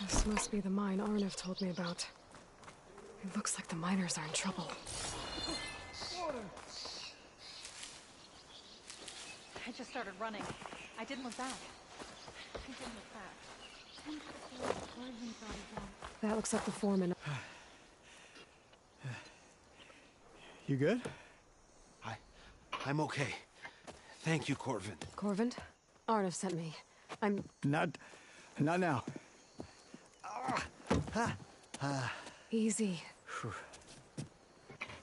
This must be the mine Arnav told me about. It looks like the miners are in trouble. I just started running. I didn't look back. That looks like the foreman. You good? I'm okay. Thank you, Corvin. Corvin? Arnav sent me. I'm... Not now. Easy.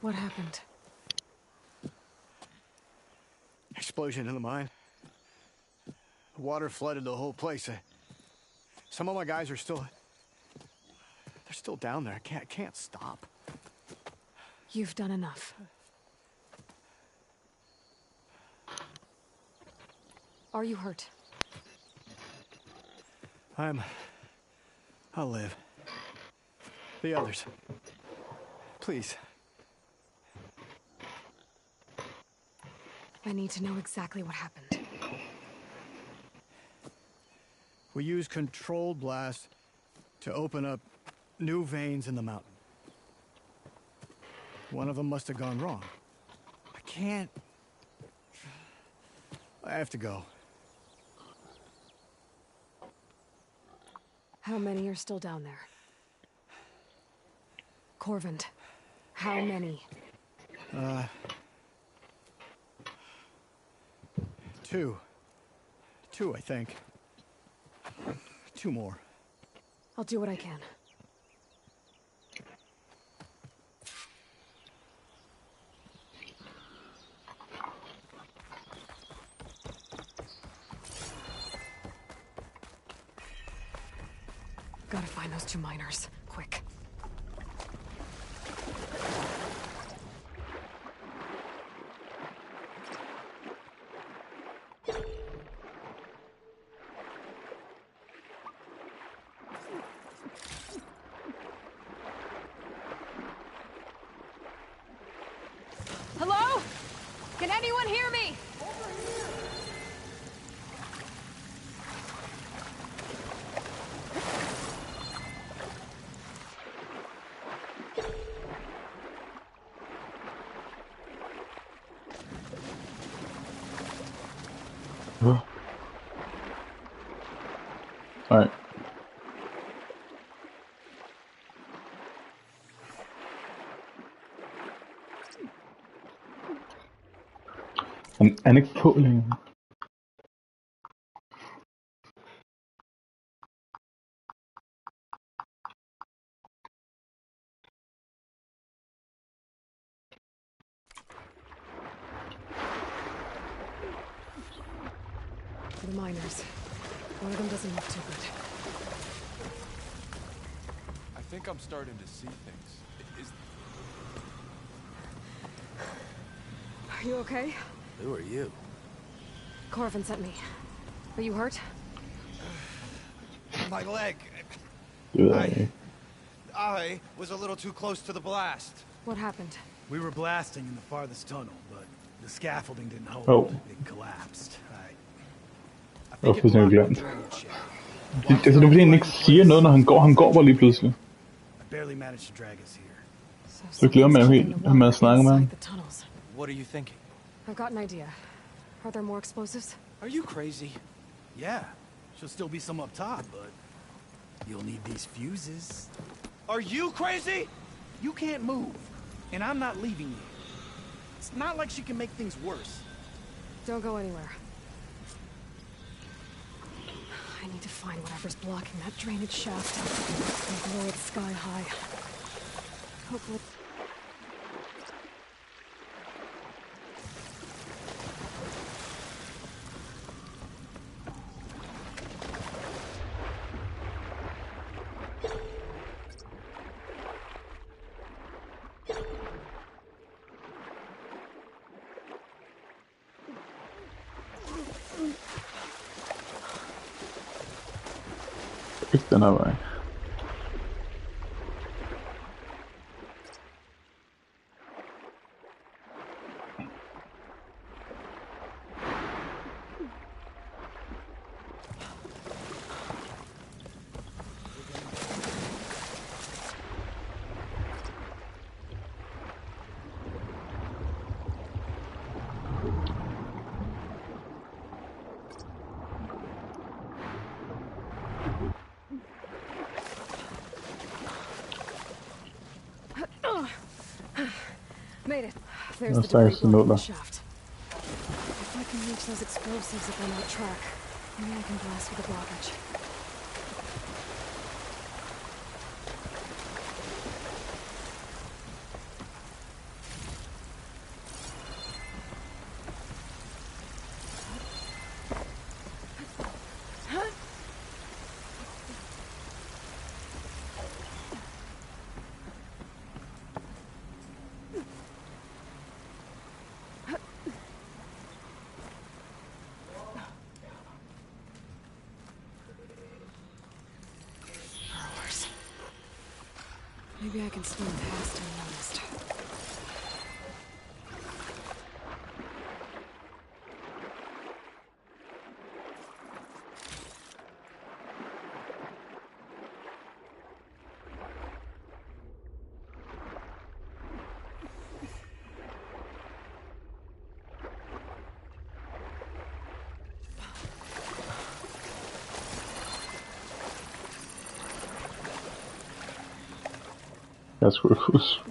What happened? Explosion in the mine. The water flooded the whole place. Some of my guys are still... They're still down there. I can't stop. You've done enough. Are you hurt? I'll live. The others. Please. I need to know exactly what happened. We used controlled blast to open up new veins in the mountain. One of them must have gone wrong. I have to go. How many are still down there? Corvin, how many? Two. Two, I think. 2 more. I'll do what I can. Gotta find those 2 miners. Quick. Hello? Can anyone hear me? Alright. Han ikke på længere. The miners. One of them doesn't look too good. I think I'm starting to see things. Are you okay? Who are you? Corvin sent me. Are you hurt? My leg. I was a little too close to the blast. What happened? We were blasting in the farthest tunnel, but the scaffolding didn't hold. Oh. It collapsed. Jeg har fuldstændig glemt. Altså det er fordi han ikke siger noget, når han går bare lige pludselig. Så glæder man jo helt, at man snakker med ham. What are you thinking? I've got an idea. Are there more explosives? Are you crazy? Yeah, she'll still be some up top, but you'll need these fuses. Are you crazy? You can't move, and I'm not leaving you. It's not like she can make things worse. Don't go anywhere. I need to find whatever's blocking that drainage shaft and blow it sky high. Hopefully. Ikke den her vej. Made it. There's Nå, the stakkels debris blocking the noter. shaft. If I can reach those explosives up on that track, maybe I can blast with the blockage. Maybe I can swim past unnoticed. Jeg skulle huske.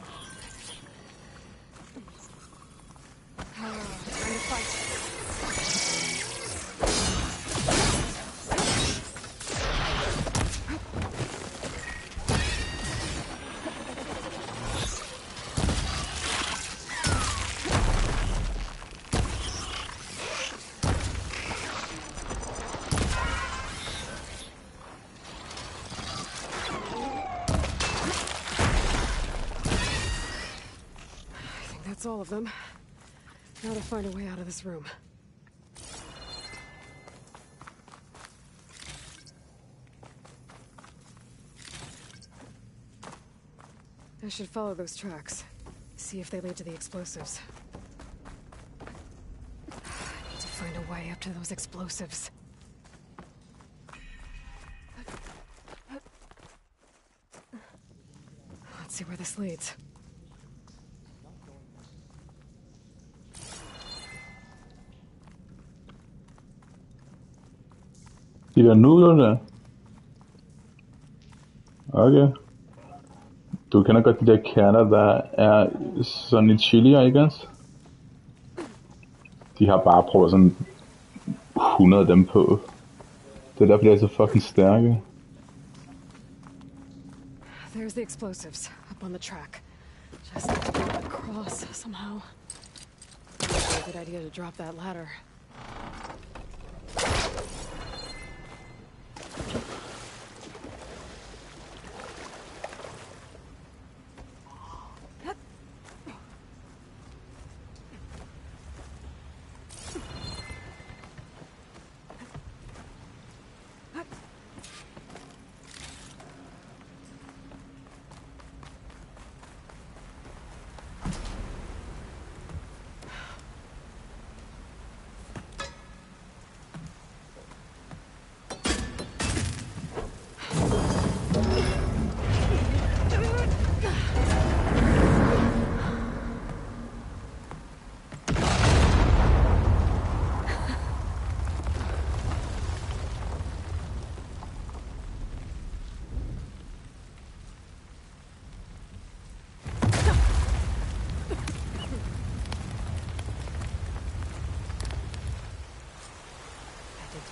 That's all of them. Now to find a way out of this room. I should follow those tracks. See if they lead to the explosives. I need to find a way up to those explosives. Let's see where this leads. De der nudler der. Okay. Du kender godt de der kerner, der er sådan i chilier, ikke også? De har bare prøvet sådan 100 af dem på. Det er derfor, de er så fucking stærke. There's the explosives up on the track. Just need to get across somehow. It's a good idea to drop that ladder.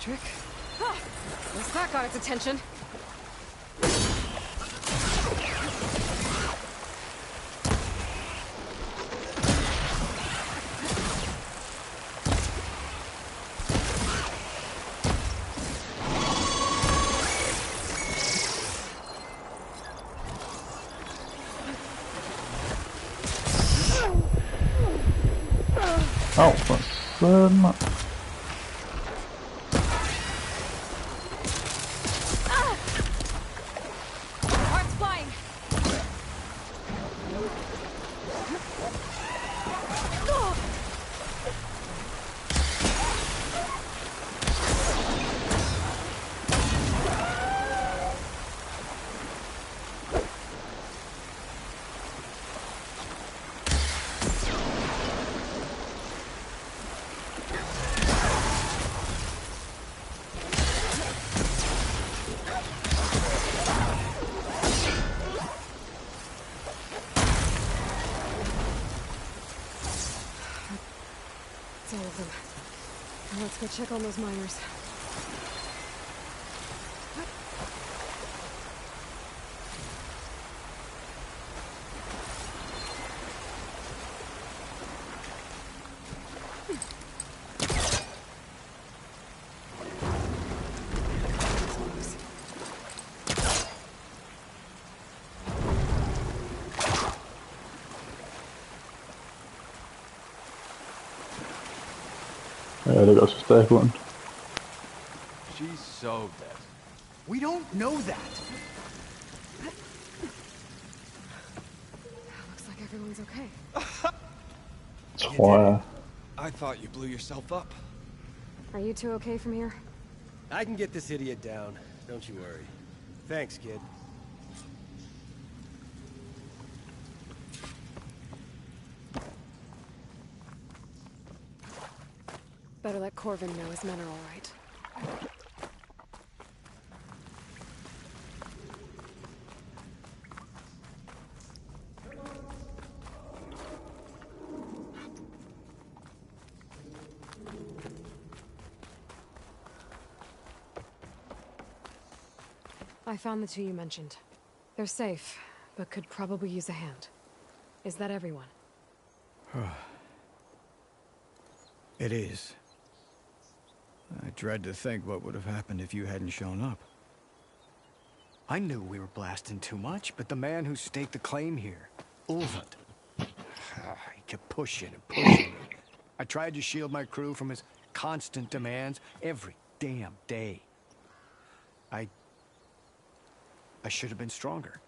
electric. Ah, guess that got its attention. Au, for søren, mand. Heart's flying. All of them. Now let's go check on those miners. Ja, det går også stærkt rundt. She's so dead. We don't know that. Looks like everyone's okay. Tror jeg. I thought you blew yourself up. Are you two okay from here? I can get this idiot down. Don't you worry. Thanks, kid. Better let Corvin know his men are all right. I found the two you mentioned. They're safe, but could probably use a hand. Is that everyone? It is. I dread to think what would have happened if you hadn't shown up. I knew we were blasting too much, but the man who staked the claim here, Ulvund, he kept pushing and pushing. I tried to shield my crew from his constant demands every damn day. I should have been stronger.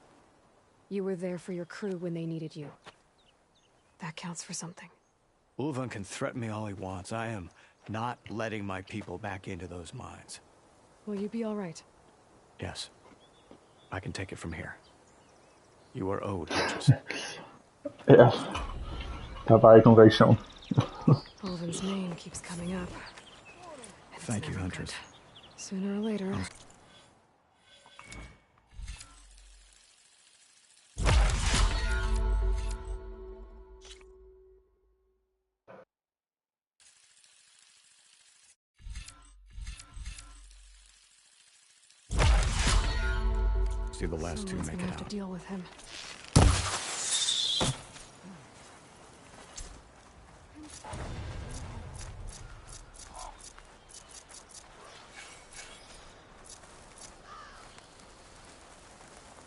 You were there for your crew when they needed you. That counts for something. Ulvund can threaten me all he wants. I am not letting my people back into those mines. Will you be all right? Yes. I can take it from here. You are owed, Huntress. Ja. Der er bare ikke nogen reaktion. Ulvund's name keeps coming up. It's Thank you, never Huntress. good. Sooner or later. See the last two Someone's make gonna it have to out. deal with him.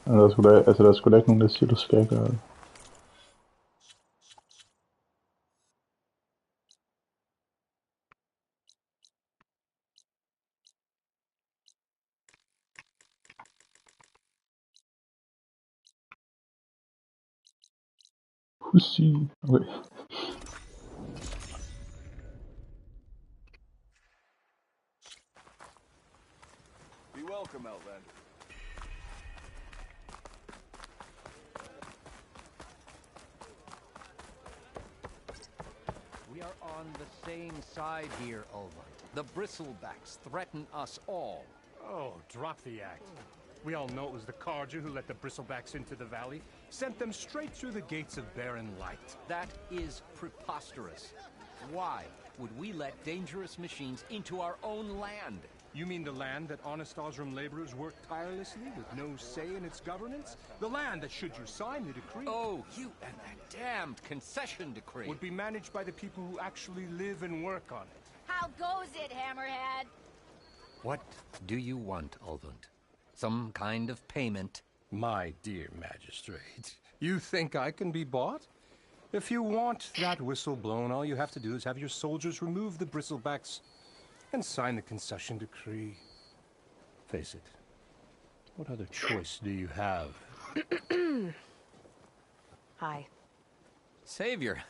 Der er sgu da ikke nogen, der siger, du skal gøre det. Pussy. Okay. Be welcome, Outlander. We are on the same side here, Ulva. The bristlebacks threaten us all. Oh, drop the act. We all know it was the Carja who let the bristlebacks into the valley. Sent them straight through the gates of Barren Light. That is preposterous. Why would we let dangerous machines into our own land? You mean the land that honest Osram laborers work tirelessly with no say in its governance? The land that, should you sign the decree... Oh, you and that damned concession decree. ...would be managed by the people who actually live and work on it. How goes it, Hammerhead? What do you want, Ulvund? Some kind of payment? My dear magistrate, you think I can be bought? If you want that whistle blown, all you have to do is have your soldiers remove the bristlebacks and sign the concession decree. Face it, what other choice do you have? Hi. Savior,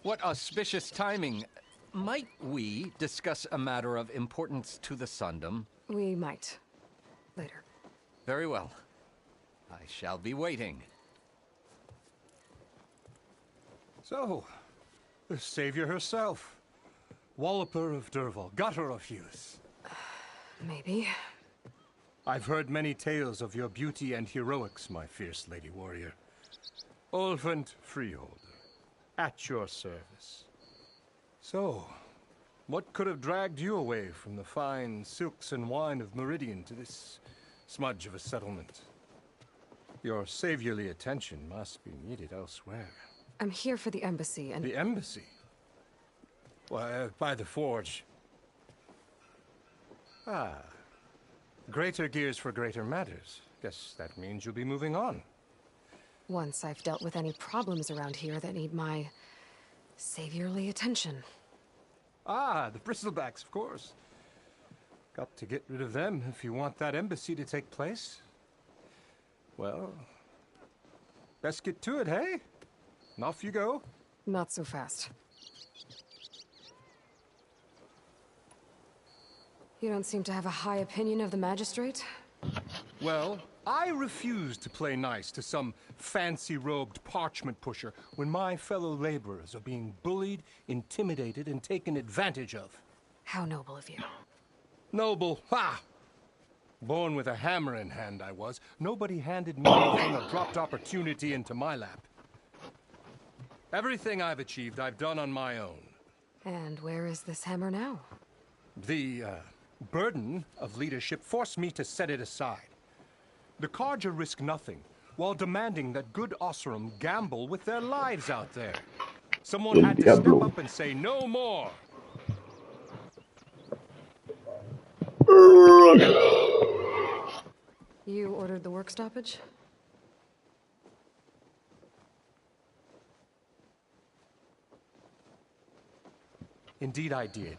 what auspicious timing. Might we discuss a matter of importance to the Sundom? We might. Later. Very well. I shall be waiting. So, the Savior herself. Walloper of Derval, gutter of youth. Maybe. I've heard many tales of your beauty and heroics, my fierce lady warrior. Ulvund Freeholder, at your service. So, what could have dragged you away from the fine silks and wine of Meridian to this smudge of a settlement? Your saviorly attention must be needed elsewhere. I'm here for the embassy and... The embassy? Why, by the forge. Ah. Greater gears for greater matters. Guess that means you'll be moving on. Once I've dealt with any problems around here that need my... saviorly attention. Ah, the bristlebacks, of course. Got to get rid of them if you want that embassy to take place. Well, best get to it, hey? And off you go. Not so fast. You don't seem to have a high opinion of the magistrate? Well, I refuse to play nice to some fancy-robed parchment pusher when my fellow laborers are being bullied, intimidated, and taken advantage of. How noble of you. Noble? Ha! Born with a hammer in hand, I was. Nobody handed me anything or dropped opportunity into my lap. Everything I've achieved, I've done on my own. And where is this hammer now? The, burden of leadership forced me to set it aside. The Carja risk nothing, while demanding that good Osram gamble with their lives out there. Someone had to step up and say no more. You ordered the work stoppage? Indeed I did.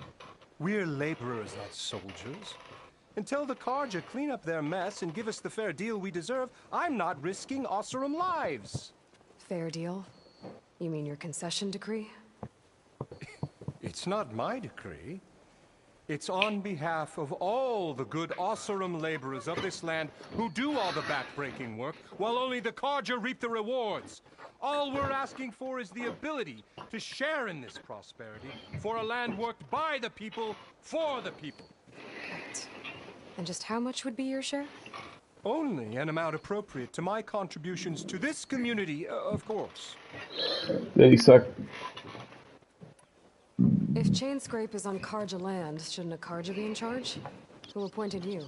We're laborers, not soldiers. Until the Carja clean up their mess and give us the fair deal we deserve, I'm not risking Osram lives. Fair deal? You mean your concession decree? It's not my decree. It's on behalf of all the good Osram laborers of this land who do all the back-breaking work, while only the Carja reap the rewards. All we're asking for is the ability to share in this prosperity for a land worked by the people, for the people. Right. And just how much would be your share? Only an amount appropriate to my contributions to this community, of course. Ja, exakt. If Chain Scrape is on Carja land, shouldn't a Carja be in charge? Who appointed you?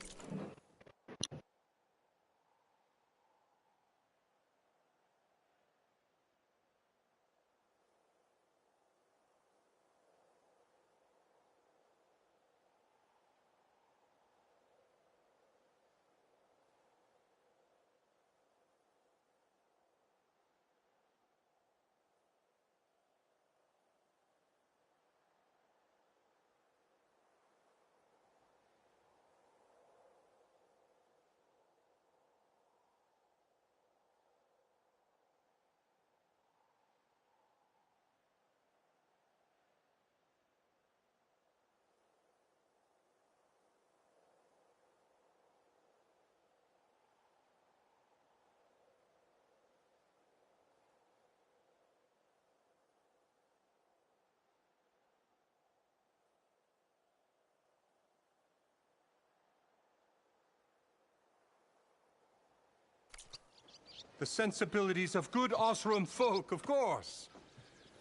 The sensibilities of good Osram folk, of course.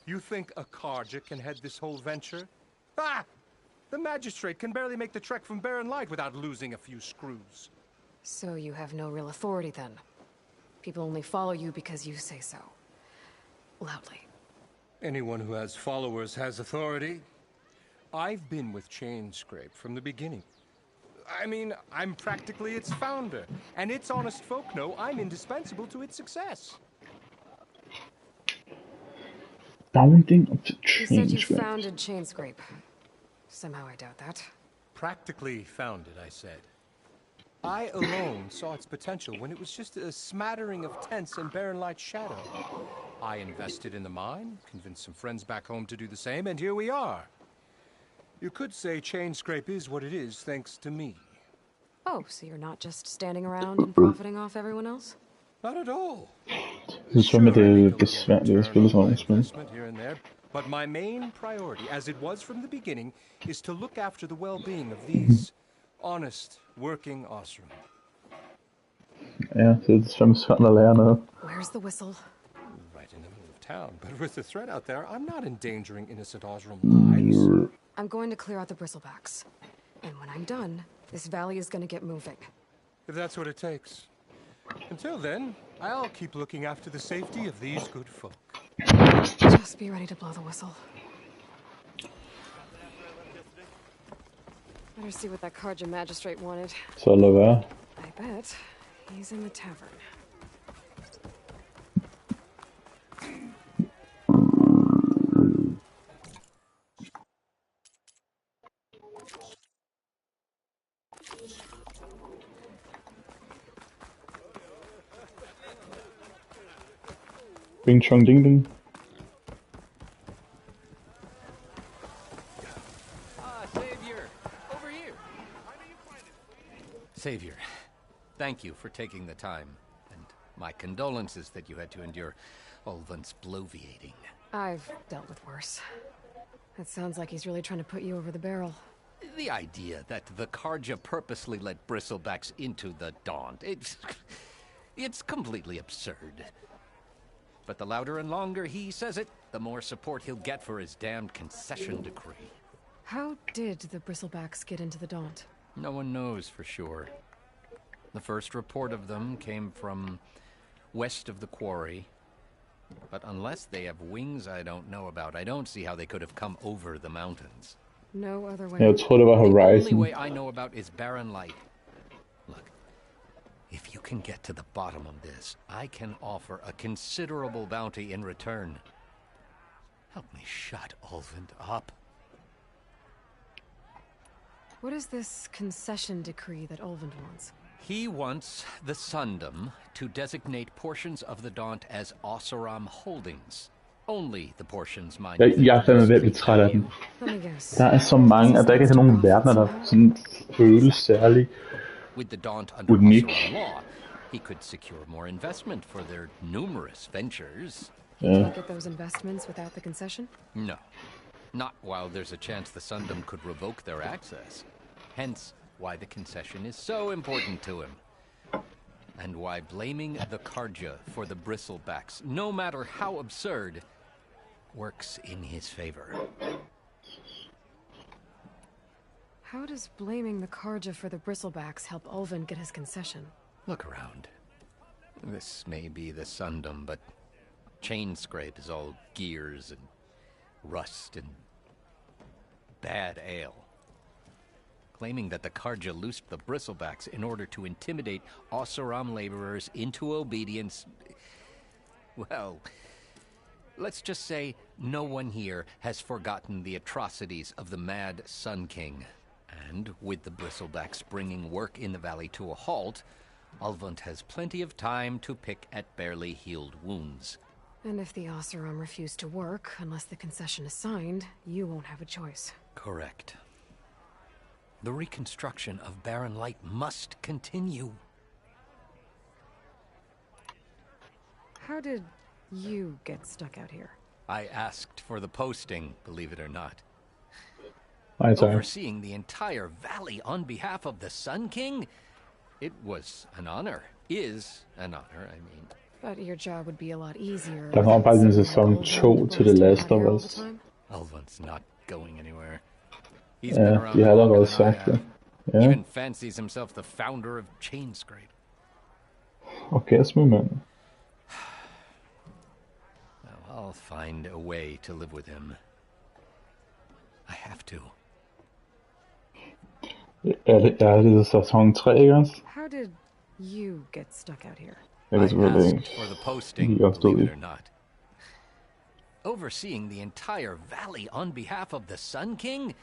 You think a Carja can head this whole venture? Ah! The magistrate can barely make the trek from Barren Light without losing a few screws. So you have no real authority then? People only follow you because you say so. Loudly. Anyone who has followers has authority. I've been with Chainscrape from the beginning. I mean, I'm practically its founder, and its honest folk know I'm indispensable to its success. Founding of the You said you Chainscrape. founded Chainscrape. Somehow I doubt that. Practically founded, I said. I alone saw its potential when it was just a smattering of tents and Barren Light shadow. I invested in the mine, convinced some friends back home to do the same, and here we are. You could say Chainscrape is what it is thanks to me. Oh, so you're not just standing around and profiting off everyone else? Not at all. Det er med det besværlige at spille sådan nogle spil. Investment here and there, but my main priority, as it was from the beginning, is to look after the well-being of these honest, working Osram. Ja, det er fandme svært at lære noget. Where's the whistle? Right in the middle of town, but with the threat out there, I'm not endangering innocent Osram lives. I'm going to clear out the bristlebacks. And when I'm done, this valley is going to get moving. If that's what it takes. Until then, I'll keep looking after the safety of these good folk. Just be ready to blow the whistle. Better see what that Karja magistrate wanted. Så lad være. I bet he's in the tavern. Bing chong ding ding. Savior! Over here! Savior, thank you for taking the time. And my condolences that you had to endure Ulvan's bloviating. I've dealt with worse. It sounds like he's really trying to put you over the barrel. The idea that the Karja purposely let bristlebacks into the Daunt, it's completely absurd. But the louder and longer he says it, the more support he'll get for his damned concession decree. How did the bristlebacks get into the Daunt? No one knows for sure. The first report of them came from west of the quarry. But unless they have wings I don't know about, I don't see how they could have come over the mountains. No other way. Jeg tror det var The only Horizon. way I know about is Barren Light. Look, if you can get to the bottom of this, I can offer a considerable bounty in return. Help me shut Ulvund up. What is this concession decree that Ulvund wants? He wants the Sundom to designate portions of the Daunt as Osseram holdings. Only the portions mine. Jeg er fandme ved at blive træt af den. Let me guess. Der er så mange, at der ikke er nogen verdener, der sådan føles særlig. With the Daunt under Unique. Osseram law, he could secure more investment for their numerous ventures. He can't get those investments without the concession? No. Not while there's a chance the Sundom could revoke their access. Hence, why the concession is so important to him. And why blaming the Karja for the bristlebacks, no matter how absurd, works in his favor. How does blaming the Karja for the bristlebacks help Ulvund get his concession? Look around. This may be the Sundom, but Chainscrape is all gears and rust and bad ale. Claiming that the Karja loosed the bristlebacks in order to intimidate Osseram laborers into obedience. Well, let's just say no one here has forgotten the atrocities of the Mad Sun King. And with the bristlebacks bringing work in the valley to a halt, Ulvund has plenty of time to pick at barely healed wounds. And if the Osseram refuse to work, unless the concession is signed, you won't have a choice. Correct. The reconstruction of Barren Light must continue. How did you get stuck out here? I asked for the posting, believe it or not. Nej, tak. Overseeing the entire valley on behalf of the Sun King? It was an honor. Is an honor, I mean. But your job would be a lot easier. Der kommer faktisk en sæson 2 til The Last of Us. Ulvund's not going anywhere. He's been around de har longer allerede than I sagt det. have. Ja, Even fancies himself the founder of Chainscrape. orgasmemand. Well, I'll find a way to live with him. I have to. Er det sæson 3, ikke også? How did you get stuck out here? Jeg kan I selvfølgelig asked ikke for the posting, lige opstå believe i. it or not. Overseeing the entire valley on behalf of the Sun King?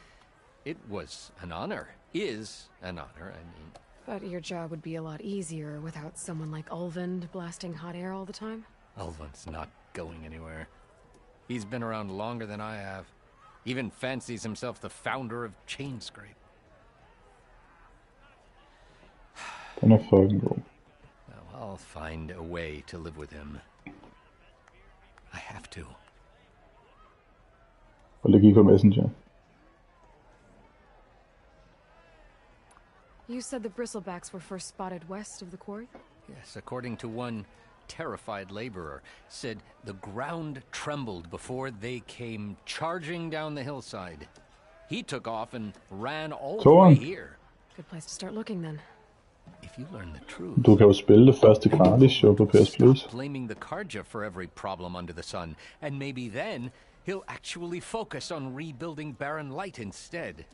It was an honor. Is an honor, I mean. But your job would be a lot easier without someone like Ulvund blasting hot air all the time? Ulvund's not going anywhere. He's been around longer than I have. Even fancies himself the founder of Chainscrape. Den er fucking god. Well, I'll find a way to live with him. I have to. Og det gik på Messenger. You said the bristlebacks were first spotted west of the quarry? Yes, according to one terrified laborer, said the ground trembled before they came charging down the hillside. He took off and ran all the way here. Good place to start looking then. If you learn the truth, Du kan jo spille det første gratis jo på PS Plus. stop blaming the Karja for every problem under the sun, and maybe then he'll actually focus on rebuilding Barren Light instead.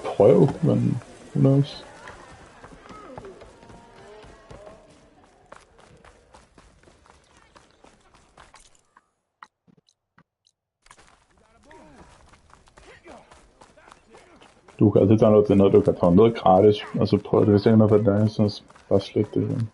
Prøv, men who knows? Du kan altid downloade det, når du kan downloade gratis, og så prøv det, hvis ikke noget for dig, så bare slet det igen.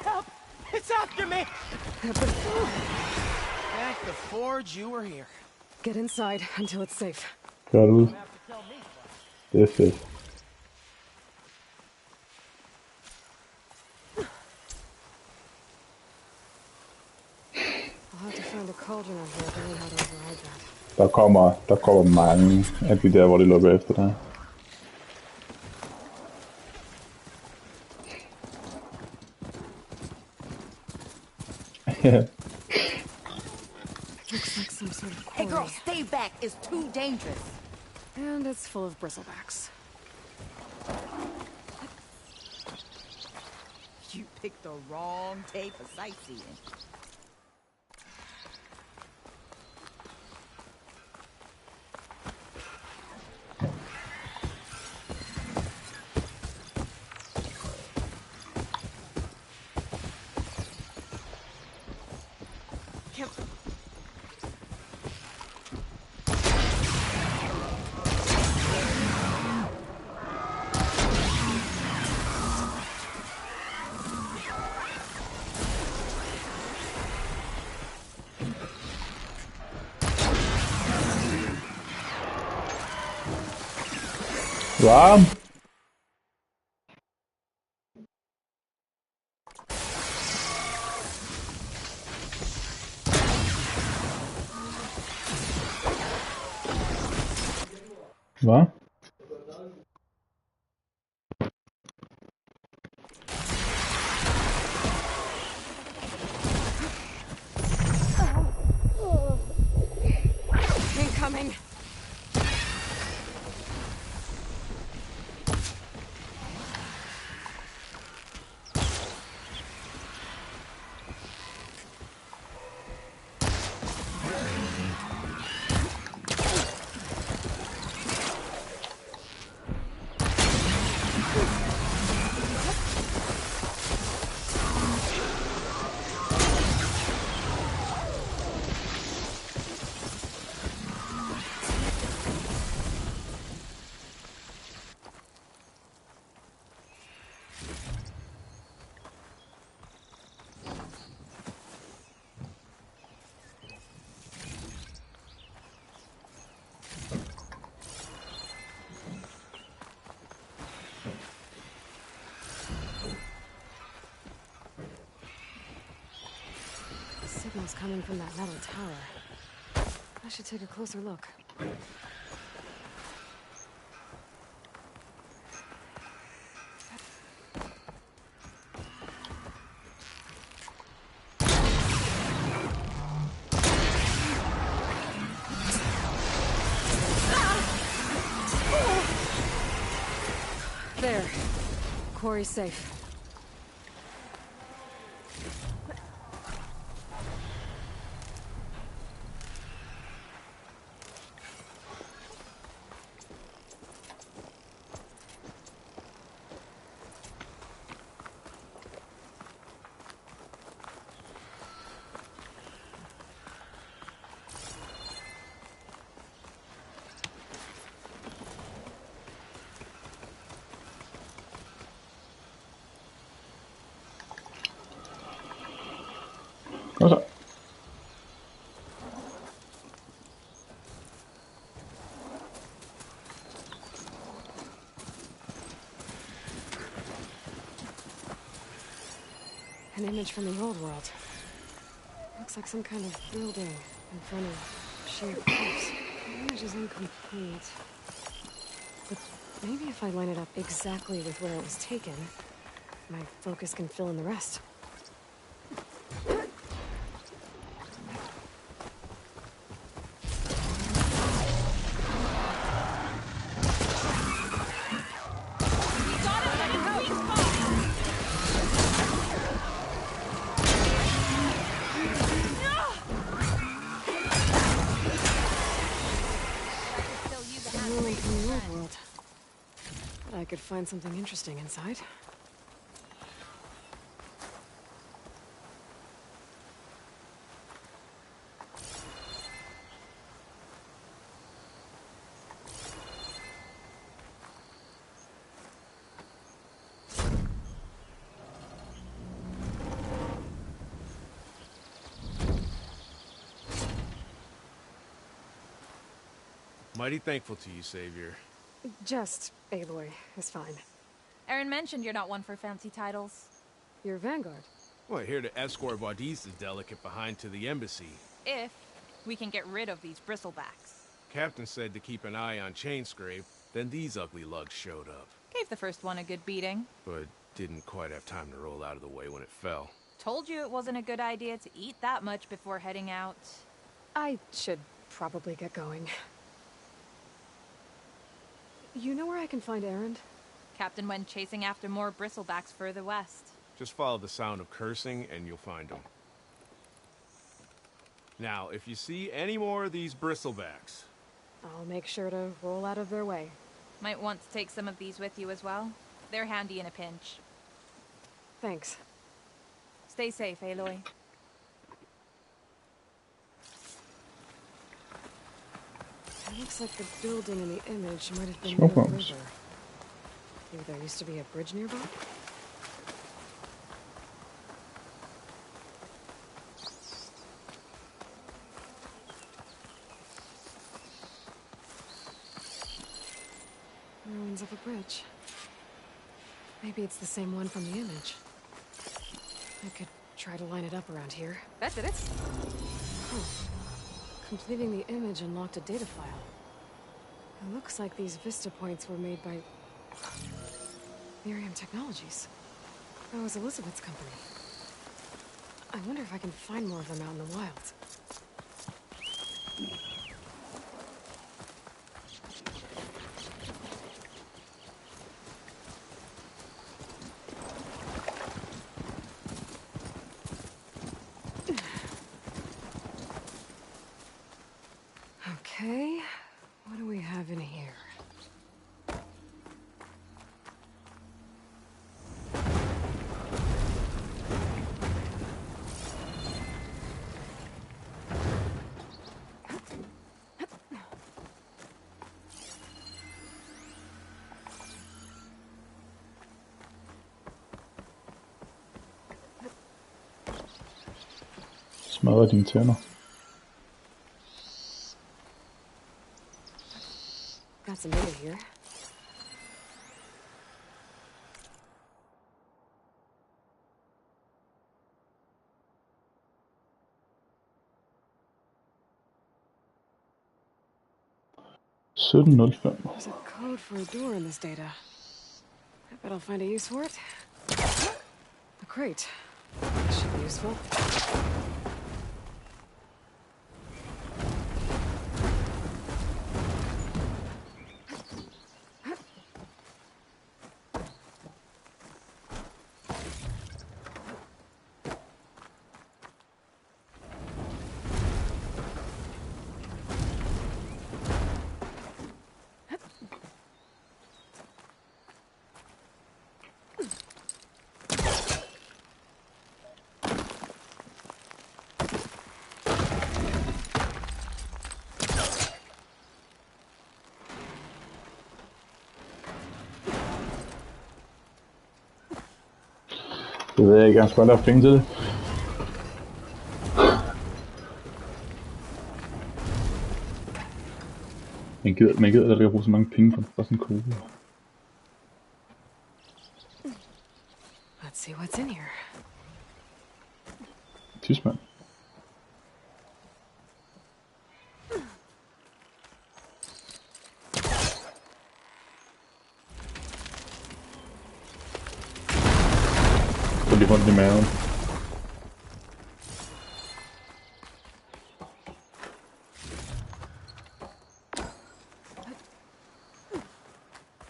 Help! It's after me! Thank the forge you were here. Get inside until it's safe. Gør det ud. Det er fedt. I'll have to find a cauldron out here to learn how to override that. Der kommer mange af de der, hvor de lukker efter dig. Looks like some sort of Hey quarry. girl, stay back. It's too dangerous. And it's full of bristlebacks. You picked the wrong day for sightseeing. Varm! Hvad? Incoming! signals coming from that metal tower. I should take a closer look. There. Quarry's safe. Kom så. An image from the old world. Looks like some kind of building in front of sheer cliffs. The image is incomplete. But maybe if I line it up exactly with where it was taken, my focus can fill in the rest. I could find something interesting inside. Mighty thankful to you, Savior. Just Aloy is fine. Aaron mentioned you're not one for fancy titles. You're Vanguard. Well, here to escort Wadiz's delicate behind to the embassy. If we can get rid of these bristlebacks. Captain said to keep an eye on Chainscrape, then these ugly lugs showed up. Gave the first one a good beating. But didn't quite have time to roll out of the way when it fell. Told you it wasn't a good idea to eat that much before heading out. I should probably get going. You know where I can find Erend? Captain went chasing after more bristlebacks further west. Just follow the sound of cursing and you'll find them. Now, if you see any more of these bristlebacks... I'll make sure to roll out of their way. Might want to take some of these with you as well. They're handy in a pinch. Thanks. Stay safe, Aloy. It looks like the building in the image might have been Smoke near a bombs. river. Maybe there used to be a bridge nearby? Ruins of a bridge. Maybe it's the same one from the image. I could try to line it up around here. That did it. Huh. Completing the image unlocked a data file. It looks like these vista points were made by Miriam Technologies. That was Elizabeth's company. I wonder if I can find more of them out in the wild. Okay, what do we have in here? Smadrer dine tænder. Got some data here. 17:05. There's a code for a door in this data. I bet I'll find a use for it. A crate. This should be useful. Det ved jeg ikke, jeg skal bare lave penge til det. Man gider at bruge så mange penge for sådan en kode. Let's see what's in here. Tidsmand. Så lige rundt i maven.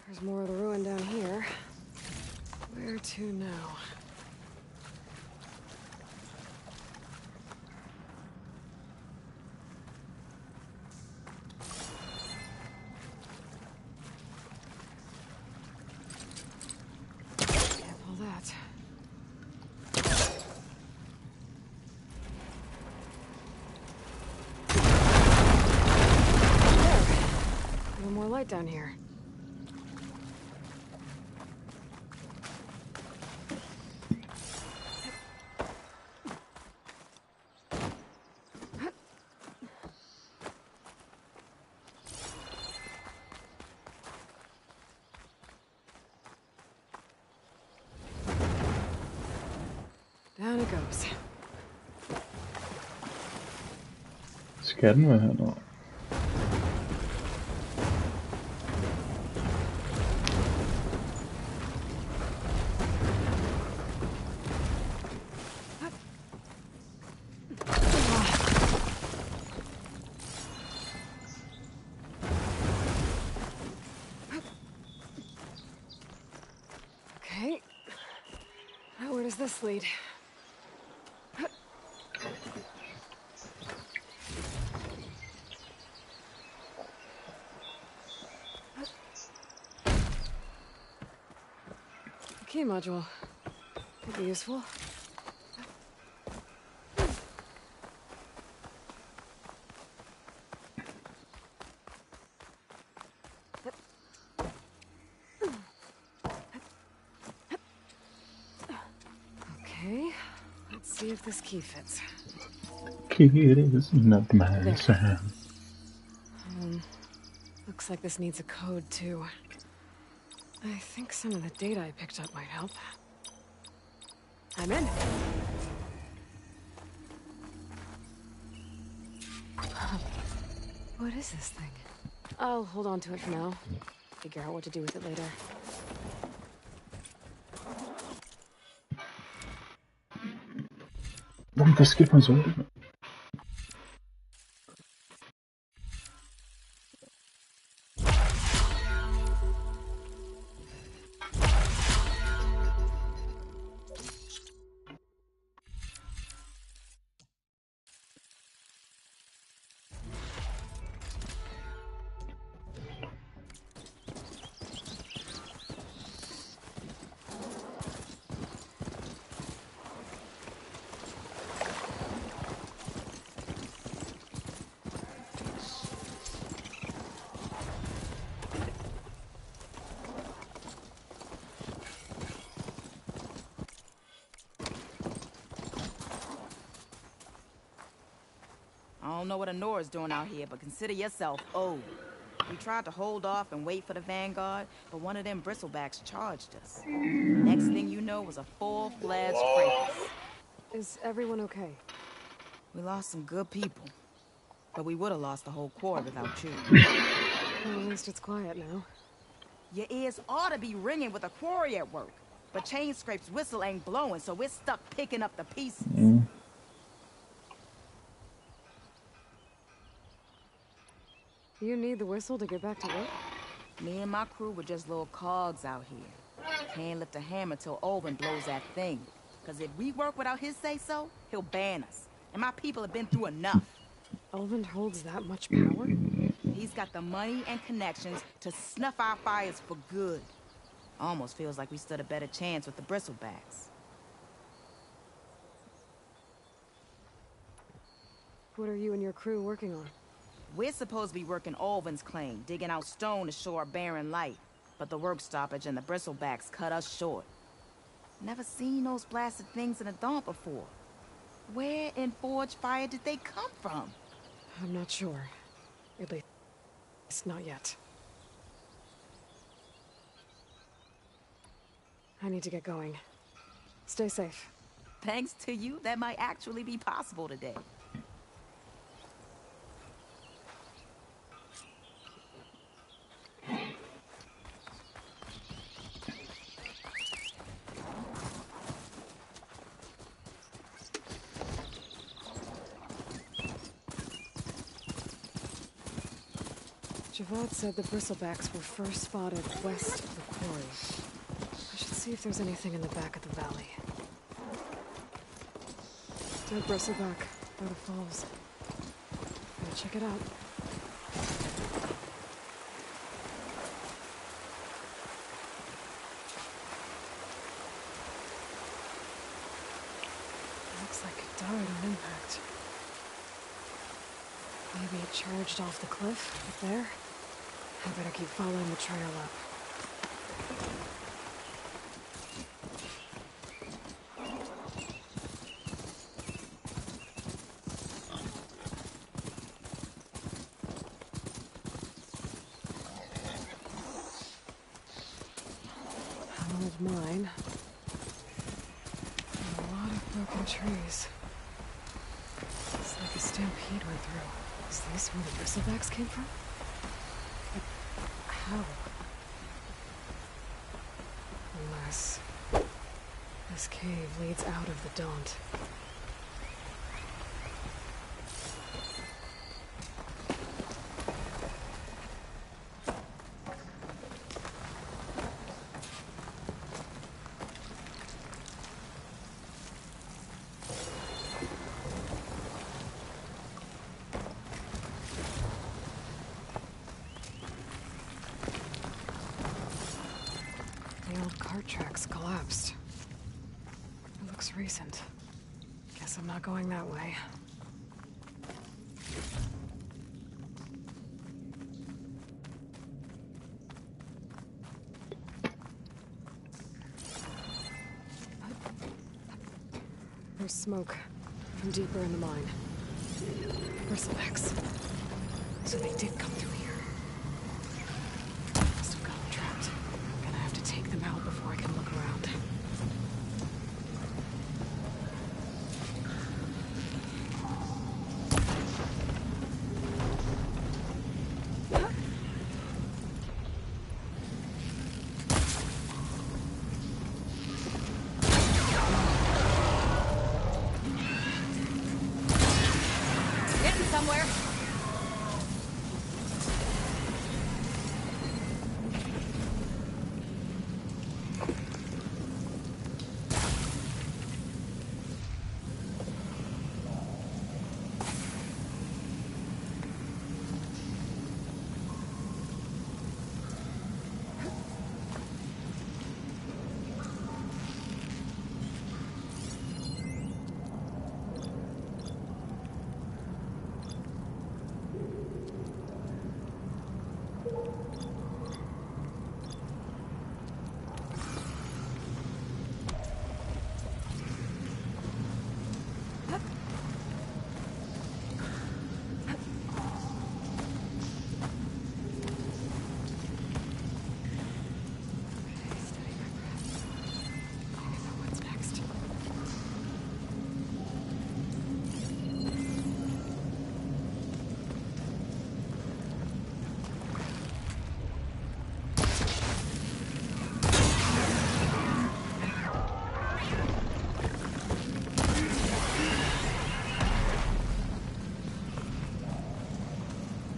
There's more of the ruin down here. Where to now? Can't pull that. There. A little more light down here. Down it goes. Skal den være hernede? Okay. Now where does this lead? Key module. Could be useful. Okay, let's see if this key fits. Kid is not my son. Looks like this needs a code too. I think some of the data I picked up might help. I'm in. What is this thing? I'll hold on to it for now. Figure out what to do with it later. Hvorfor skipper han så hurtigt? I don't know what Honora's doing out here, but consider yourself old. We tried to hold off and wait for the Vanguard, but one of them bristlebacks charged us. Next thing you know was a full-fledged fracas. Is everyone okay? We lost some good people, but we would have lost the whole Corps without you. Well, at least it's quiet now. Your ears ought to be ringing with a quarry at work. But Chainscrape's whistle ain't blowing, so we're stuck picking up the pieces. You need the whistle to get back to work? Me and my crew were just little cogs out here. Can't lift a hammer till Olvin blows that thing. Cause if we work without his say-so, he'll ban us. And my people have been through enough. Olvin holds that much power? He's got the money and connections to snuff our fires for good. Almost feels like we stood a better chance with the bristlebacks. What are you and your crew working on? We're supposed to be working Olvin's claim, digging out stone to show our barren light. But the work stoppage and the bristlebacks cut us short. Never seen those blasted things in a dump before. Where in Forge Fire did they come from? I'm not sure. At least not yet. I need to get going. Stay safe. Thanks to you, that might actually be possible today. Javad said the bristlebacks were first spotted west of the quarry. I should see if there's anything in the back of the valley. Dead bristleback by the falls. Gotta check it out. Looks like it died on impact. Maybe it charged off the cliff up there. I better keep following the trail up. An old mine. And a lot of broken trees. It's like a stampede went through. Is this where the bristlebacks came from? But how? Unless this cave leads out of the Daunt. The old cart tracks collapsed. It looks recent. Guess I'm not going that way. There's smoke from deeper in the mine. Bristlebacks. So they did come through here. Must have gotten trapped. I'm gonna have to take them out before I can look around. Getting somewhere.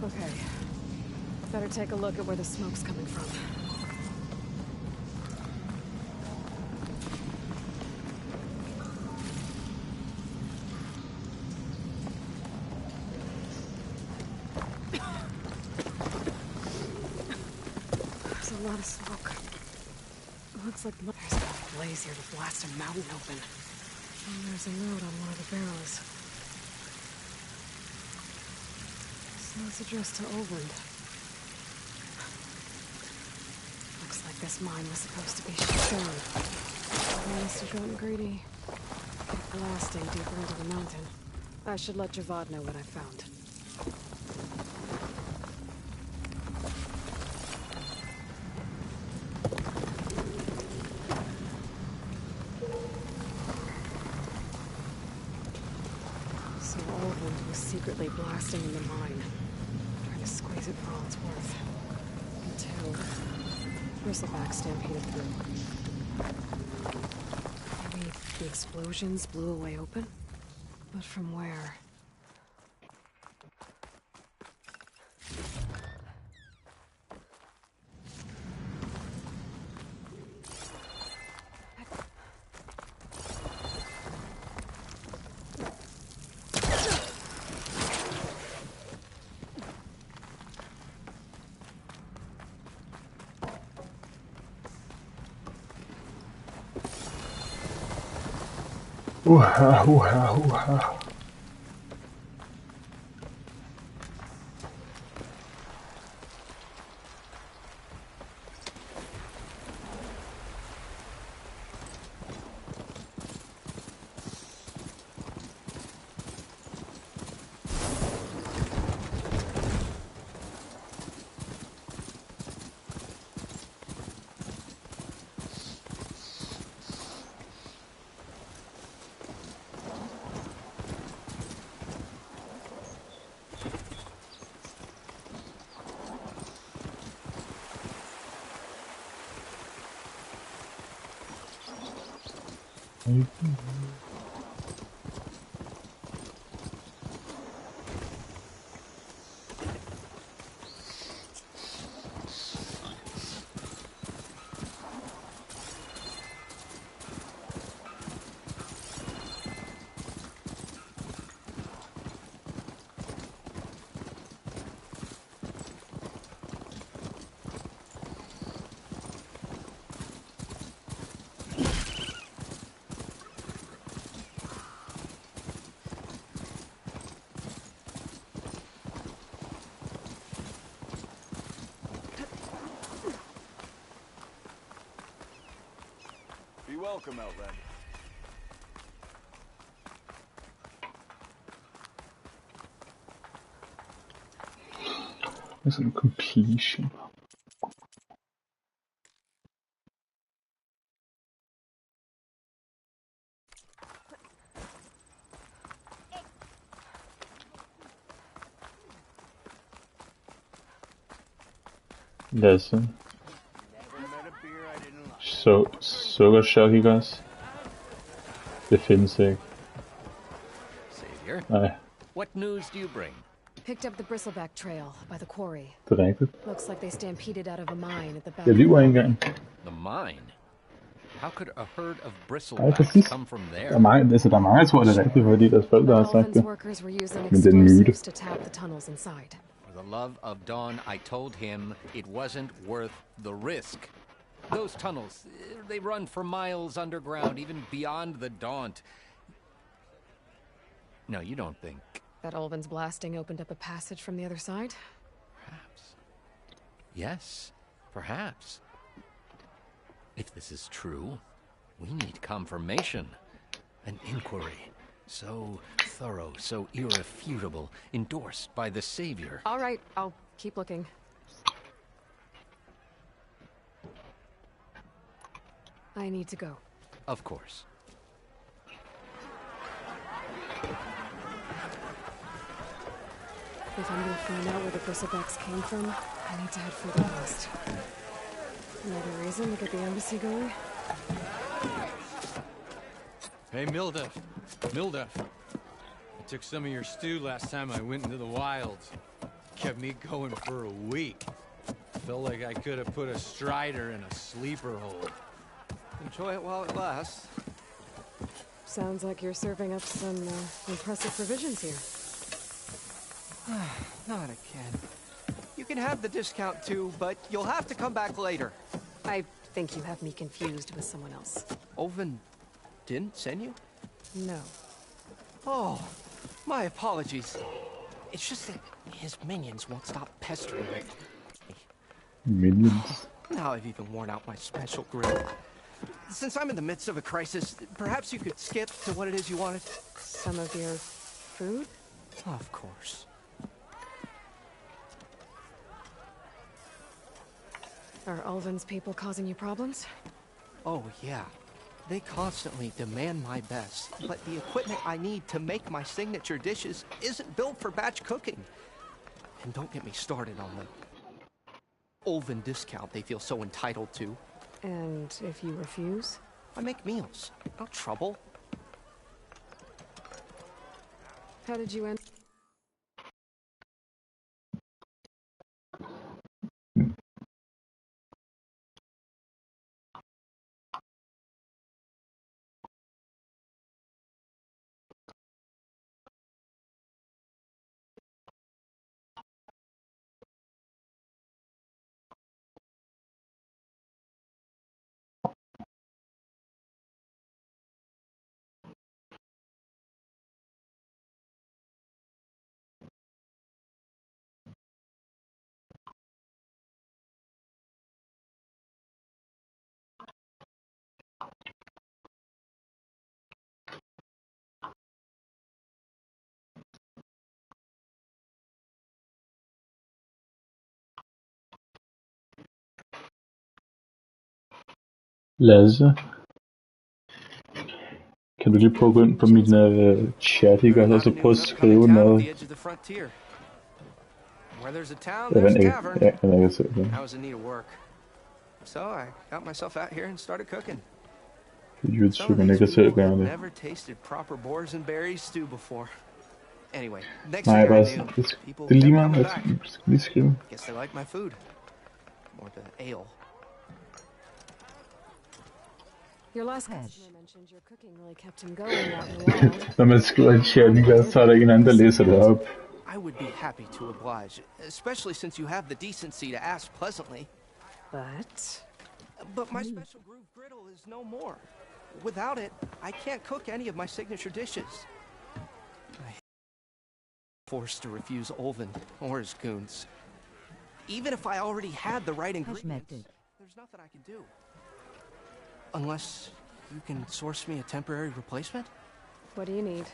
Okay. Better take a look at where the smoke's coming from. There's a lot of smoke. Looks like there's a blaze here to blast a mountain open. And there's a note on one of the barrels. So it's addressed to Olvend. Looks like this mine was supposed to be shut down. They must have gotten greedy. Kept blasting deeper into the mountain. I should let Javad know what I found. So Olvend was secretly blasting in the mine, trying to squeeze it for all it's worth. Until Bristleback stampeded through. Maybe the explosions blew a way open? But from where? Uha. Be welcome, Outlander. There's a completion. Listen. Sukkerchok. Det findes ikke. Savior? Nej, What news do you bring? Picked up the Bristleback trail by the quarry. det er rigtigt. Looks like they stampeded out of a mine at the back. Jeg lyver ikke engang. The mine? How could a herd of Nej, bristlebacks præcis. come from Der there? er mange, der er mange, jeg tror, det er rigtigt, fordi deres forældre har sagt Olvend's det. workers were using Men det er en myte. explosives to tap the tunnels inside. For the love of Dawn, I told him it wasn't worth the risk. Those tunnels, they run for miles underground, even beyond the Daunt. No, you don't think... That Olvend's blasting opened up a passage from the other side? Perhaps. Yes, perhaps. If this is true, we need confirmation. An inquiry. So thorough, so irrefutable, endorsed by the Savior. All right, I'll keep looking. I need to go. Of course. If I'm gonna find out where the Bristlebacks came from, I need to head further west. Another reason to get the embassy going? Hey, Mildef. I took some of your stew last time I went into the wilds. kept me going for a week. Felt like I could have put a strider in a sleeper hole. Enjoy it while it lasts. Sounds like you're serving up some impressive provisions here. Not again. You can have the discount too, but you'll have to come back later. I think you have me confused with someone else. Olvin didn't send you? No. Oh, my apologies. It's just that his minions won't stop pestering me. Minions. Now I've even worn out my special grill. Since I'm in the midst of a crisis, perhaps you could skip to what it is you wanted? Some of your food? Of course. Are Ulvin's people causing you problems? Oh, yeah. They constantly demand my best, but the equipment I need to make my signature dishes isn't built for batch cooking. And don't get me started on the Ulvin discount they feel so entitled to. And if you refuse? I make meals. No trouble. How did you end? Lasse, kan du lige prøve at gå ind på min chat, ikke? Og så prøve at skrive noget. Where there's a town, Jeg there's ved a ikke, tavern. jeg kan se det. I was in need of work. So I got myself out here and started cooking. YouTube, men jeg kan selv gøre det. Never tasted proper boars and berries stew before. Anyway, next Nej, thing I bare knew, people det er lige kept meget, coming jeg back. skal lige skrive. Guess they like my food. Or the ale. Your last customer mentioned your cooking really kept him going out in the wild. Når man skriver i chatten, ikke? Så er der ikke en anden, der læser det op. I would be happy to oblige, especially since you have the decency to ask pleasantly. But my special groove griddle is no more. Without it, I can't cook any of my signature dishes. I'm forced to refuse Olvin or his goons. Even if I already had the right ingredients, there's nothing I can do. Unless you can source me a temporary replacement? What do you need?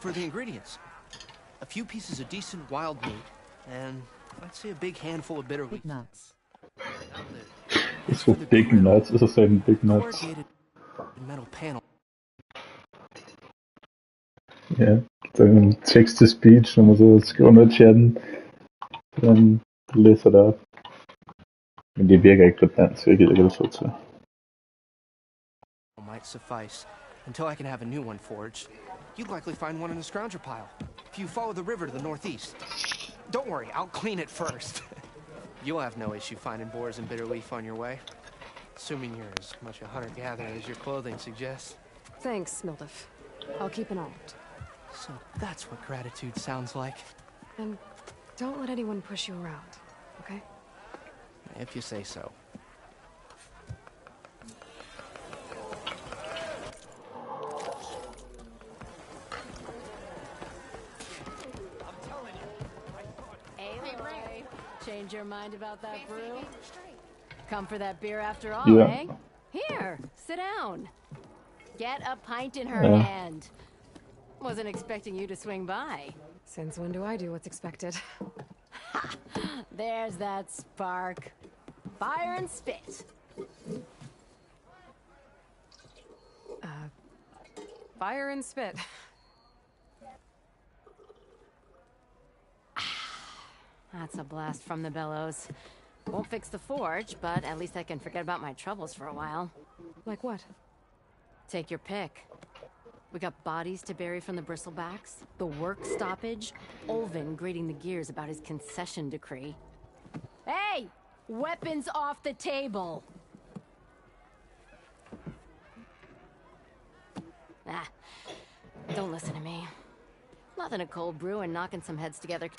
For the ingredients. A few pieces of decent wild meat, and I'd say a big handful of bitter leaf. Nuts. Det så big nuts, og så sagde den big nuts. Metal panel. Ja, der er en text-to-speech, når man så skriver noget i chatten. Den læser det op. Men det virker ikke på dansk, jeg gider ikke det så til. Might suffice until I can have a new one forged. You'd likely find one in the scrounger pile if you follow the river to the northeast. Don't worry, I'll clean it first. You'll have no issue finding boars and bitter leaf on your way, assuming you're as much a hunter-gatherer as your clothing suggests. Thanks, Mildif. I'll keep an eye out. So that's what gratitude sounds like. And don't let anyone push you around, okay? If you say so. Change your mind about that brew? Come for that beer after all, Yeah. eh? Here, sit down. Get a pint in her Yeah. hand. Wasn't expecting you to swing by. Since when do I do what's expected? There's that spark. Fire and spit. Fire and spit. That's a blast from the bellows. Won't fix the forge, but at least I can forget about my troubles for a while. Like what? Take your pick. We got bodies to bury from the bristlebacks, the work stoppage, Olvin grating the gears about his concession decree. Hey! Weapons off the table! Ah, don't listen to me. Nothing a cold brew and knocking some heads together.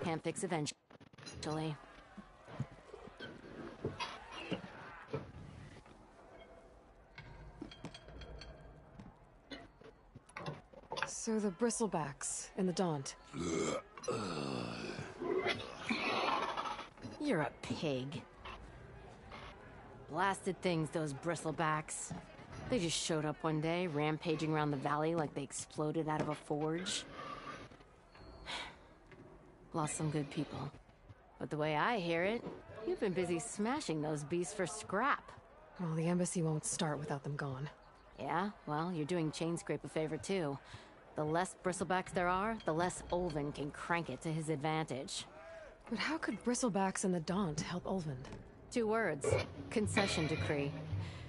Can't fix eventually. So the bristlebacks and the Daunt. You're a pig. Blasted things, those bristlebacks. They just showed up one day, rampaging around the valley like they exploded out of a forge. Lost some good people. But the way I hear it, you've been busy smashing those beasts for scrap. Well, the embassy won't start without them gone. Yeah, well, you're doing Chainscrape a favor too. The less bristlebacks there are, the less Olvin can crank it to his advantage. But how could bristlebacks and the Daunt help Olvin? 2 words. Concession decree.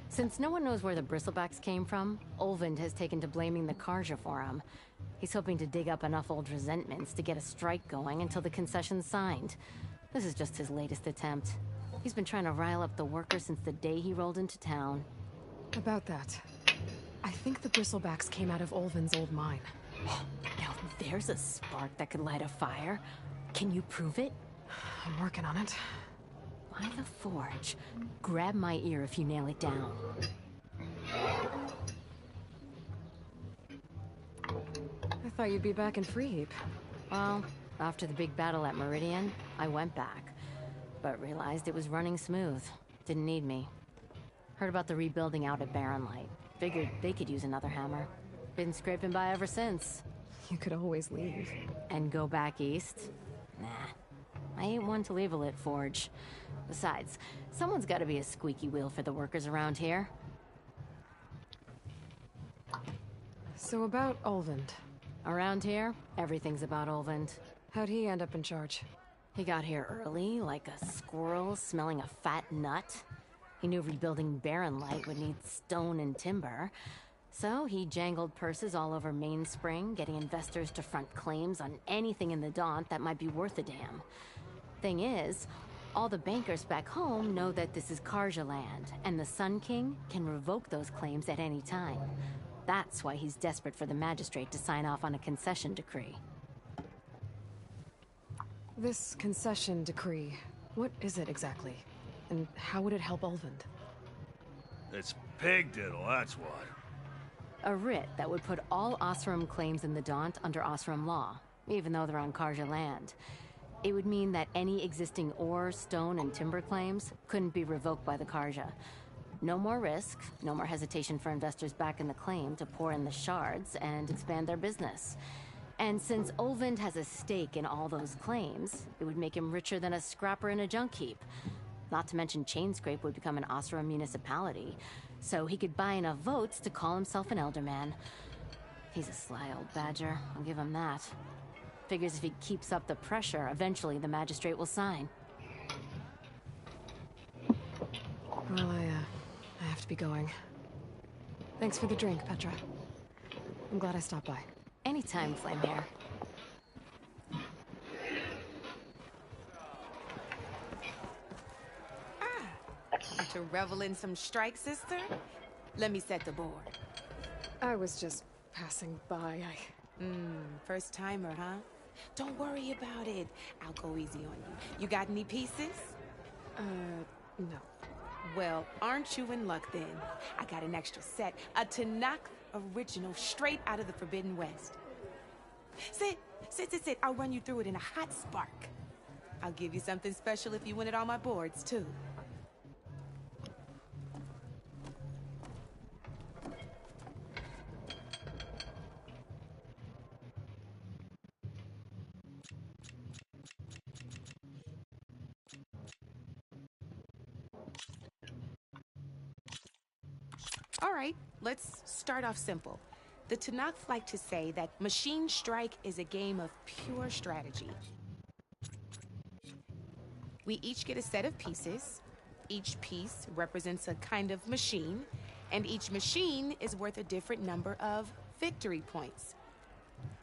Since no one knows where the bristlebacks came from, Olvind has taken to blaming the Karja for him. He's hoping to dig up enough old resentments to get a strike going until the concession's signed. This is just his latest attempt. He's been trying to rile up the workers since the day he rolled into town. About that, I think the bristlebacks came out of Olvin's old mine. Now there's a spark that could light a fire. Can you prove it? I'm working on it. By the forge. Grab my ear if you nail it down. I thought you'd be back in Freeheap. Well, after the big battle at Meridian, I went back. But realized it was running smooth. Didn't need me. Heard about the rebuilding out at Barren Light. Figured they could use another hammer. Been scraping by ever since. You could always leave. And go back east? Nah. I ain't one to leave a lit forge. Besides, someone's gotta be a squeaky wheel for the workers around here. So about Olvind. Around here, everything's about Olvind. How'd he end up in charge? He got here early, like a squirrel smelling a fat nut. He knew rebuilding Barren Light would need stone and timber. So he jangled purses all over Mainspring, getting investors to front claims on anything in the Daunt that might be worth a damn. Thing is, all the bankers back home know that this is Karja land, and the Sun King can revoke those claims at any time. That's why he's desperate for the magistrate to sign off on a concession decree. This concession decree, what is it exactly? And how would it help Ulvund? It's pig diddle, that's what. A writ that would put all Osram claims in the Daunt under Osram law, even though they're on Karja land. It would mean that any existing ore, stone, and timber claims couldn't be revoked by the Karja. No more risk, no more hesitation for investors back in the claim to pour in the shards and expand their business. And since Ulvund has a stake in all those claims, it would make him richer than a scrapper in a junk heap. Not to mention Chainscrape would become an Osram municipality, so he could buy enough votes to call himself an Elderman. He's a sly old badger, I'll give him that. Figures if he keeps up the pressure, eventually the magistrate will sign. Well, I have to be going. Thanks for the drink, Petra. I'm glad I stopped by. Anytime, Flame Hair. To revel in some strike, sister? Let me set the board. I was just passing by. First timer, huh? Don't worry about it. I'll go easy on you. You got any pieces? No. Well, aren't you in luck then? I got an extra set. A Tanakh original, straight out of the Forbidden West. Sit. I'll run you through it in a hot spark. I'll give you something special if you win it on my boards, too. All right, let's start off simple. The Tanakh like to say that Machine Strike is a game of pure strategy. We each get a set of pieces. Each piece represents a kind of machine, and each machine is worth a different number of victory points.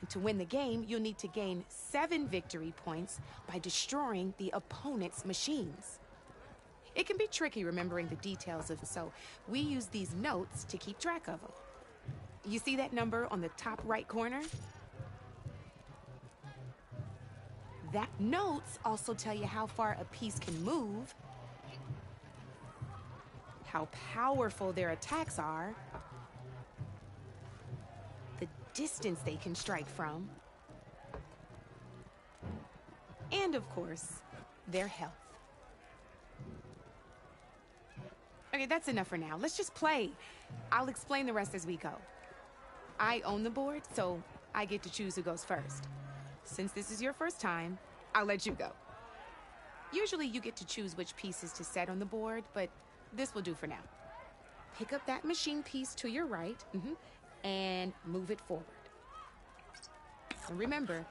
And to win the game, you'll need to gain 7 victory points by destroying the opponent's machines. It can be tricky remembering the details of, so we use these notes to keep track of them. You see that number on the top right corner? That notes also tell you how far a piece can move, how powerful their attacks are, the distance they can strike from, and of course, their health. Okay, that's enough for now. Let's just play. I'll explain the rest as we go. I own the board, so I get to choose who goes first. Since this is your first time, I'll let you go. Usually you get to choose which pieces to set on the board, but this will do for now. Pick up that machine piece to your right, and move it forward. And remember,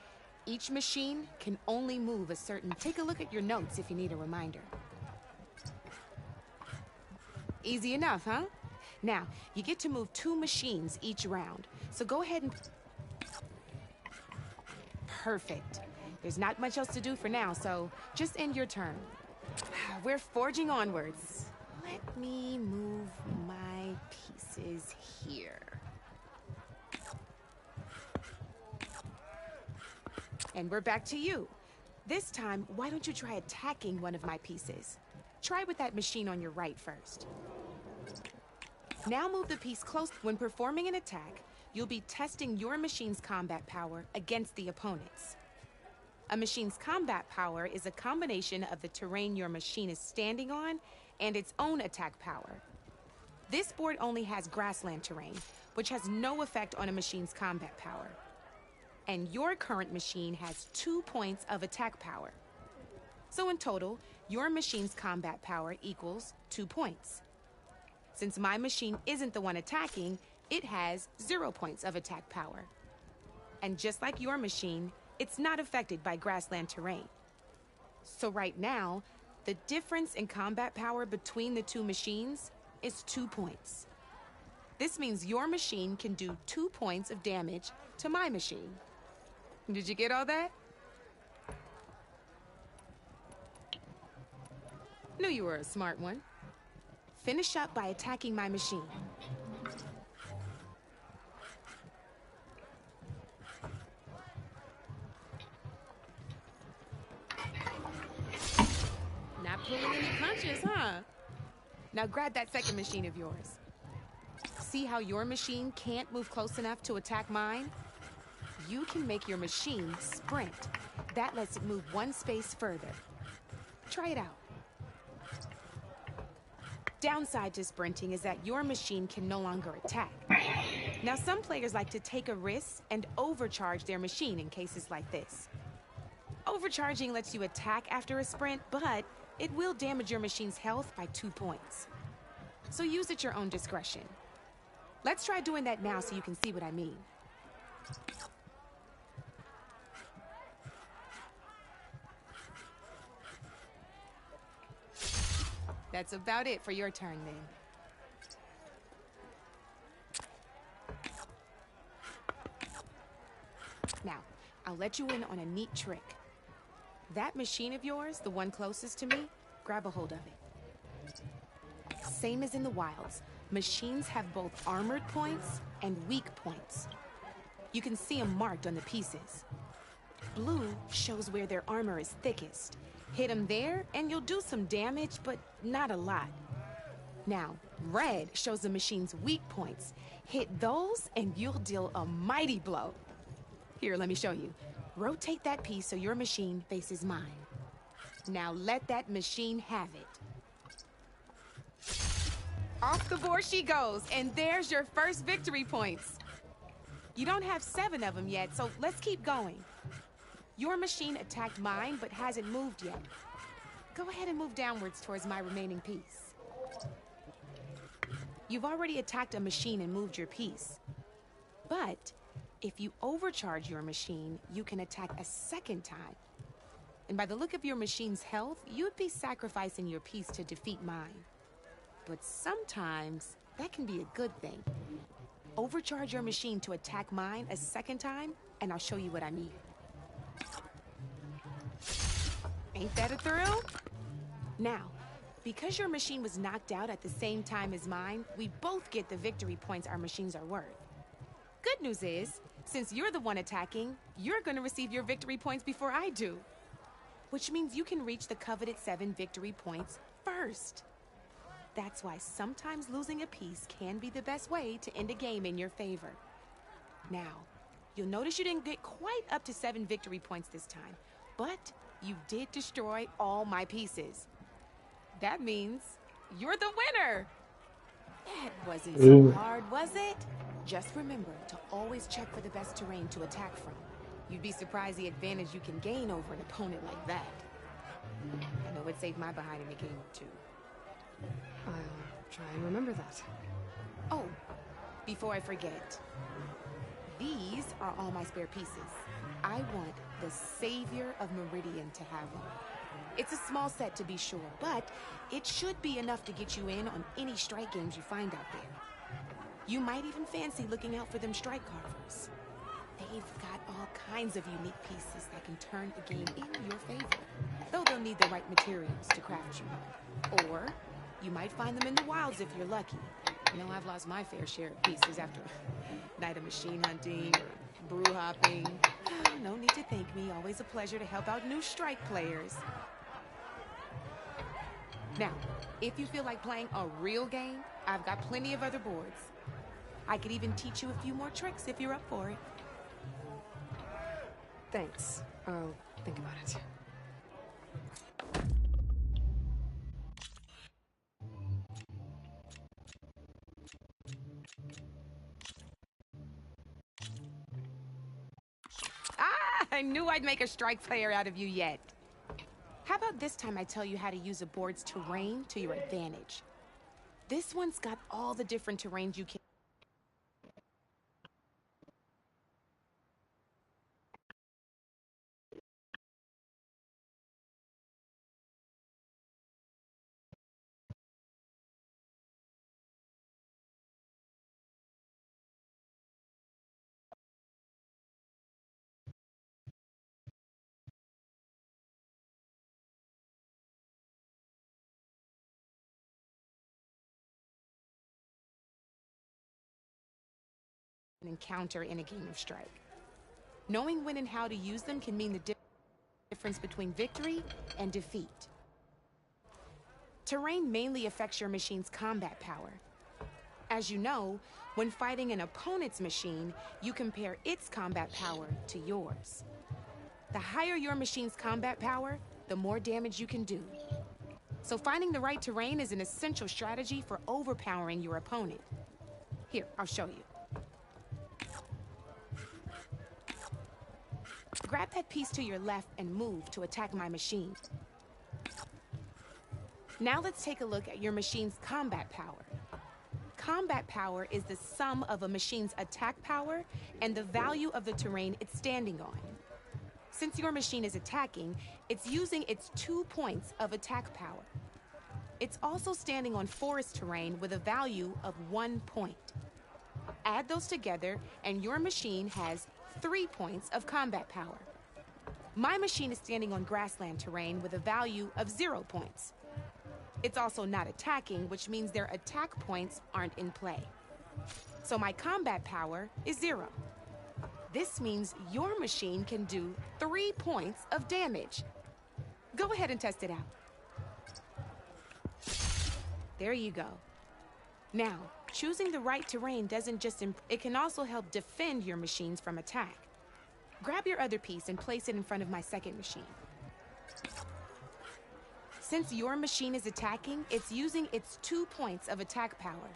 each machine can only move a certain... Take a look at your notes if you need a reminder. Easy enough, huh? Now, you get to move 2 machines each round, so go ahead and... Perfect. There's not much else to do for now, so just end your turn. We're forging onwards. Let me move my pieces here. And we're back to you. This time, why don't you try attacking one of my pieces? Try with that machine on your right first. Now move the piece close. When performing an attack, you'll be testing your machine's combat power against the opponent's. A machine's combat power is a combination of the terrain your machine is standing on and its own attack power. This board only has grassland terrain, which has no effect on a machine's combat power. And your current machine has 2 points of attack power. So in total, your machine's combat power equals 2 points. Since my machine isn't the one attacking, it has 0 points of attack power. And just like your machine, it's not affected by grassland terrain. So right now, the difference in combat power between the two machines is 2 points. This means your machine can do 2 points of damage to my machine. Did you get all that? Knew you were a smart one. Finish up by attacking my machine. Not pulling any punches, huh? Now grab that second machine of yours. See how your machine can't move close enough to attack mine? You can make your machine sprint. That lets it move 1 space further. Try it out. Downside to sprinting is that your machine can no longer attack. Now, some players like to take a risk and overcharge their machine in cases like this. Overcharging lets you attack after a sprint, but it will damage your machine's health by 2 points. So use at your own discretion. Let's try doing that now so you can see what I mean. That's about it for your turn, then. Now, I'll let you in on a neat trick. That machine of yours, the one closest to me, grab a hold of it. Same as in the wilds, machines have both armored points and weak points. You can see them marked on the pieces. Blue shows where their armor is thickest. Hit them there, and you'll do some damage, but not a lot. Now, red shows the machine's weak points. Hit those, and you'll deal a mighty blow. Here, let me show you. Rotate that piece so your machine faces mine. Now let that machine have it. Off the board she goes, and there's your first victory points. You don't have 7 of them yet, so let's keep going. Your machine attacked mine, but hasn't moved yet. Go ahead and move downwards towards my remaining piece. You've already attacked a machine and moved your piece. But if you overcharge your machine, you can attack a second time. And by the look of your machine's health, you'd be sacrificing your piece to defeat mine. But sometimes, that can be a good thing. Overcharge your machine to attack mine a second time, and I'll show you what I mean. Ain't that a thrill? Now, because your machine was knocked out at the same time as mine, we both get the victory points our machines are worth. Good news is, since you're the one attacking, you're gonna receive your victory points before I do. Which means you can reach the coveted 7 victory points first. That's why sometimes losing a piece can be the best way to end a game in your favor. Now, you'll notice you didn't get quite up to 7 victory points this time, but you did destroy all my pieces. That means you're the winner! That wasn't so hard, was it? Just remember to always check for the best terrain to attack from. You'd be surprised the advantage you can gain over an opponent like that. I know it saved my behind in a game or 2. I'll try and remember that. Oh, before I forget, these are all my spare pieces. I want the Savior of Meridian to have them. It's a small set to be sure, but it should be enough to get you in on any strike games you find out there. You might even fancy looking out for them strike carvers. They've got all kinds of unique pieces that can turn a game in your favor, though they'll need the right materials to craft you one. Or you might find them in the wilds if you're lucky. You know, I've lost my fair share of pieces after a night of machine hunting or brew hopping. No need to thank me. Always a pleasure to help out new strike players. Now, if you feel like playing a real game, I've got plenty of other boards. I could even teach you a few more tricks if you're up for it. Thanks. I'll think about it. I knew I'd make a strike player out of you yet. How about this time I tell you how to use a board's terrain to your advantage? This one's got all the different terrains you can encounter in a game of Strike. Knowing when and how to use them can mean the difference between victory and defeat. Terrain mainly affects your machine's combat power. As you know, when fighting an opponent's machine, you compare its combat power to yours. The higher your machine's combat power, the more damage you can do. So finding the right terrain is an essential strategy for overpowering your opponent. Here, I'll show you. Grab that piece to your left and move to attack my machine. Now let's take a look at your machine's combat power. Combat power is the sum of a machine's attack power and the value of the terrain it's standing on. Since your machine is attacking, it's using its 2 points of attack power. It's also standing on forest terrain with a value of 1 point. Add those together and your machine has 3 points of combat power. My machine is standing on grassland terrain with a value of 0 points. It's also not attacking, which means their attack points aren't in play. So my combat power is 0. This means your machine can do 3 points of damage. Go ahead and test it out. There you go. Now, choosing the right terrain doesn't just it can also help defend your machines from attack. Grab your other piece and place it in front of my second machine. Since your machine is attacking, it's using its 2 points of attack power.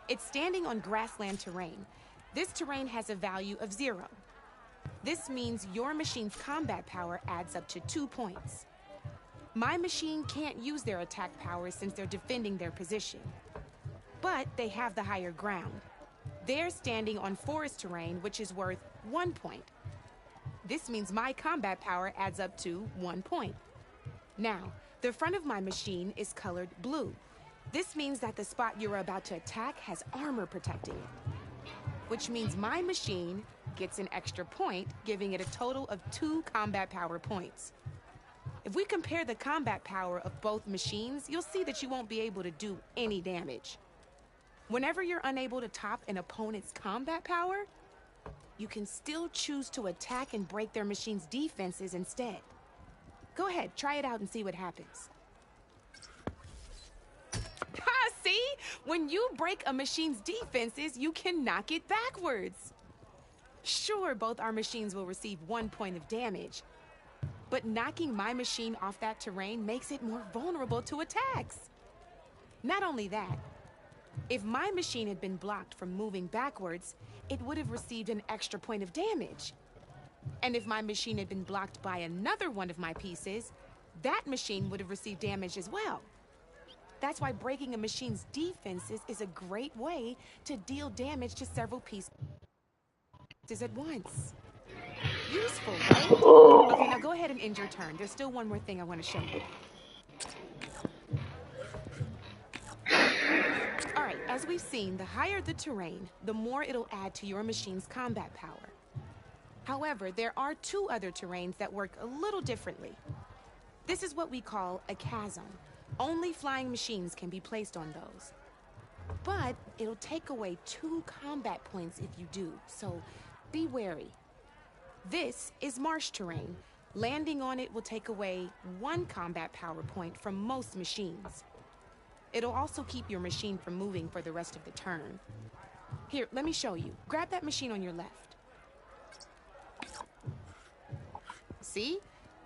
It's standing on grassland terrain. This terrain has a value of 0. This means your machine's combat power adds up to 2 points. My machine can't use their attack power since they're defending their position. But they have the higher ground. They're standing on forest terrain, which is worth 1 point. This means my combat power adds up to 1 point. Now, the front of my machine is colored blue. This means that the spot you're about to attack has armor protecting it, which means my machine gets an extra point, giving it a total of 2 combat power points. If we compare the combat power of both machines, you'll see that you won't be able to do any damage. Whenever you're unable to top an opponent's combat power, you can still choose to attack and break their machine's defenses instead. Go ahead, try it out and see what happens. Ha! See? When you break a machine's defenses, you can knock it backwards. Sure, both our machines will receive 1 point of damage, but knocking my machine off that terrain makes it more vulnerable to attacks. Not only that, if my machine had been blocked from moving backwards, it would have received an extra point of damage. And if my machine had been blocked by another one of my pieces, that machine would have received damage as well. That's why breaking a machine's defenses is a great way to deal damage to several pieces at once. Useful, right? Okay, now go ahead and end your turn. There's still one more thing I want to show you. Alright, as we've seen, the higher the terrain, the more it'll add to your machine's combat power. However, there are 2 other terrains that work a little differently. This is what we call a chasm. Only flying machines can be placed on those. But it'll take away 2 combat points if you do, so be wary. This is marsh terrain. Landing on it will take away 1 combat power point from most machines. It'll also keep your machine from moving for the rest of the turn. Here, let me show you. Grab that machine on your left. See?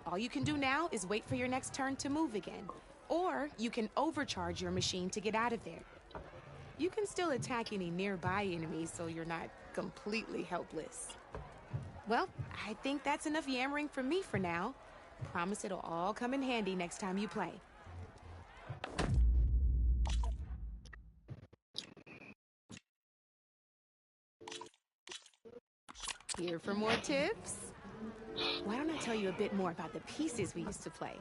All you can do now is wait for your next turn to move again. Or you can overcharge your machine to get out of there. You can still attack any nearby enemies so you're not completely helpless. Well, I think that's enough yammering from me for now. Promise it'll all come in handy next time you play. Here for more tips? Why don't I tell you a bit more about the pieces we used to play?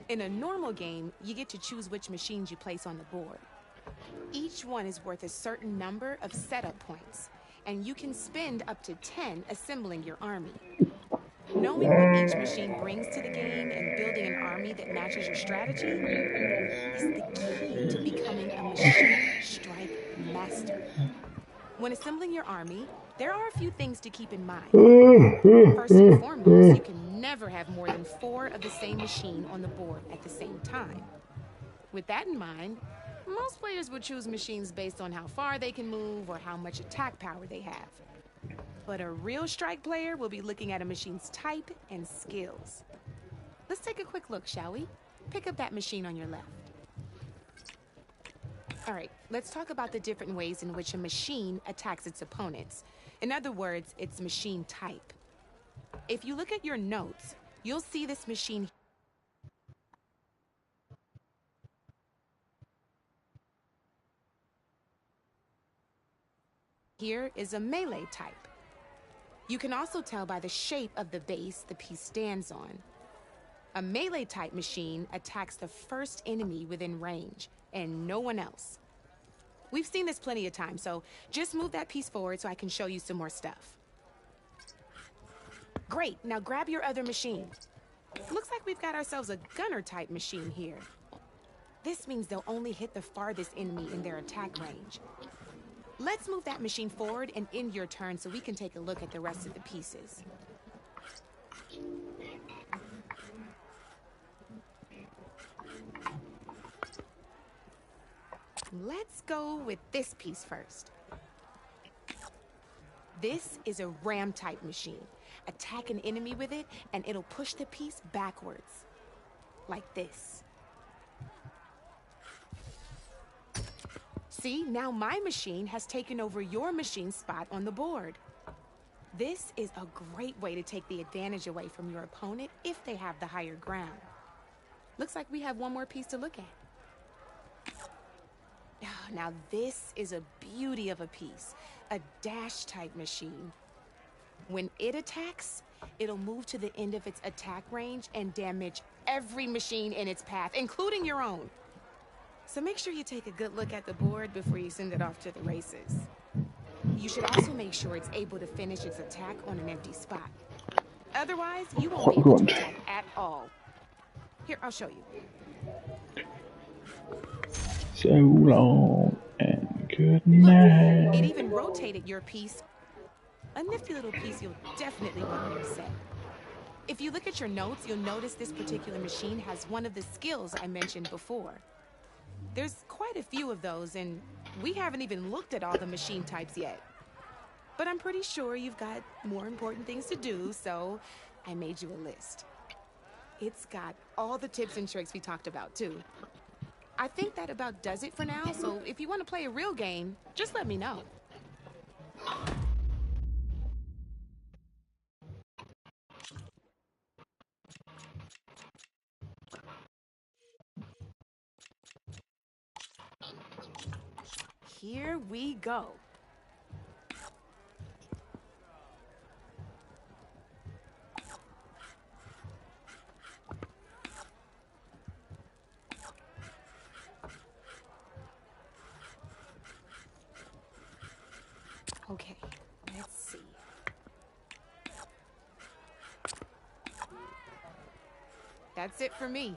In a normal game, you get to choose which machines you place on the board. Each one is worth a certain number of setup points, and you can spend up to 10 assembling your army. Knowing what each machine brings to the game and building an army that matches your strategy is the key to becoming a machine strike master. When assembling your army, there are a few things to keep in mind. First and foremost, you can never have more than 4 of the same machine on the board at the same time. With that in mind, most players would choose machines based on how far they can move or how much attack power they have. But a real strike player will be looking at a machine's type and skills. Let's take a quick look, shall we? Pick up that machine on your left. All right, let's talk about the different ways in which a machine attacks its opponents. In other words, its machine type. If you look at your notes, you'll see this machine here is a melee type. You can also tell by the shape of the base the piece stands on. A melee type machine attacks the first enemy within range, and no one else. We've seen this plenty of times, so just move that piece forward so I can show you some more stuff. Great, now grab your other machine. Looks like we've got ourselves a gunner type machine here. This means they'll only hit the farthest enemy in their attack range. Let's move that machine forward and end your turn so we can take a look at the rest of the pieces. Let's go with this piece first. This is a ram-type machine. Attack an enemy with it, and it'll push the piece backwards. Like this. See, now my machine has taken over your machine's spot on the board. This is a great way to take the advantage away from your opponent if they have the higher ground. Looks like we have one more piece to look at. Now this is a beauty of a piece, a dash-type machine. When it attacks, it'll move to the end of its attack range and damage every machine in its path, including your own. So make sure you take a good look at the board before you send it off to the races. You should also make sure it's able to finish its attack on an empty spot. Otherwise, you won't be able to attack at all. Here, I'll show you. So long and good night. It even rotated your piece. A nifty little piece you'll definitely want on your set. If you look at your notes, you'll notice this particular machine has one of the skills I mentioned before. There's quite a few of those, and we haven't even looked at all the machine types yet. But I'm pretty sure you've got more important things to do, so I made you a list. It's got all the tips and tricks we talked about, too. I think that about does it for now, so if you want to play a real game, just let me know. Here we go. Okay, let's see. That's it for me.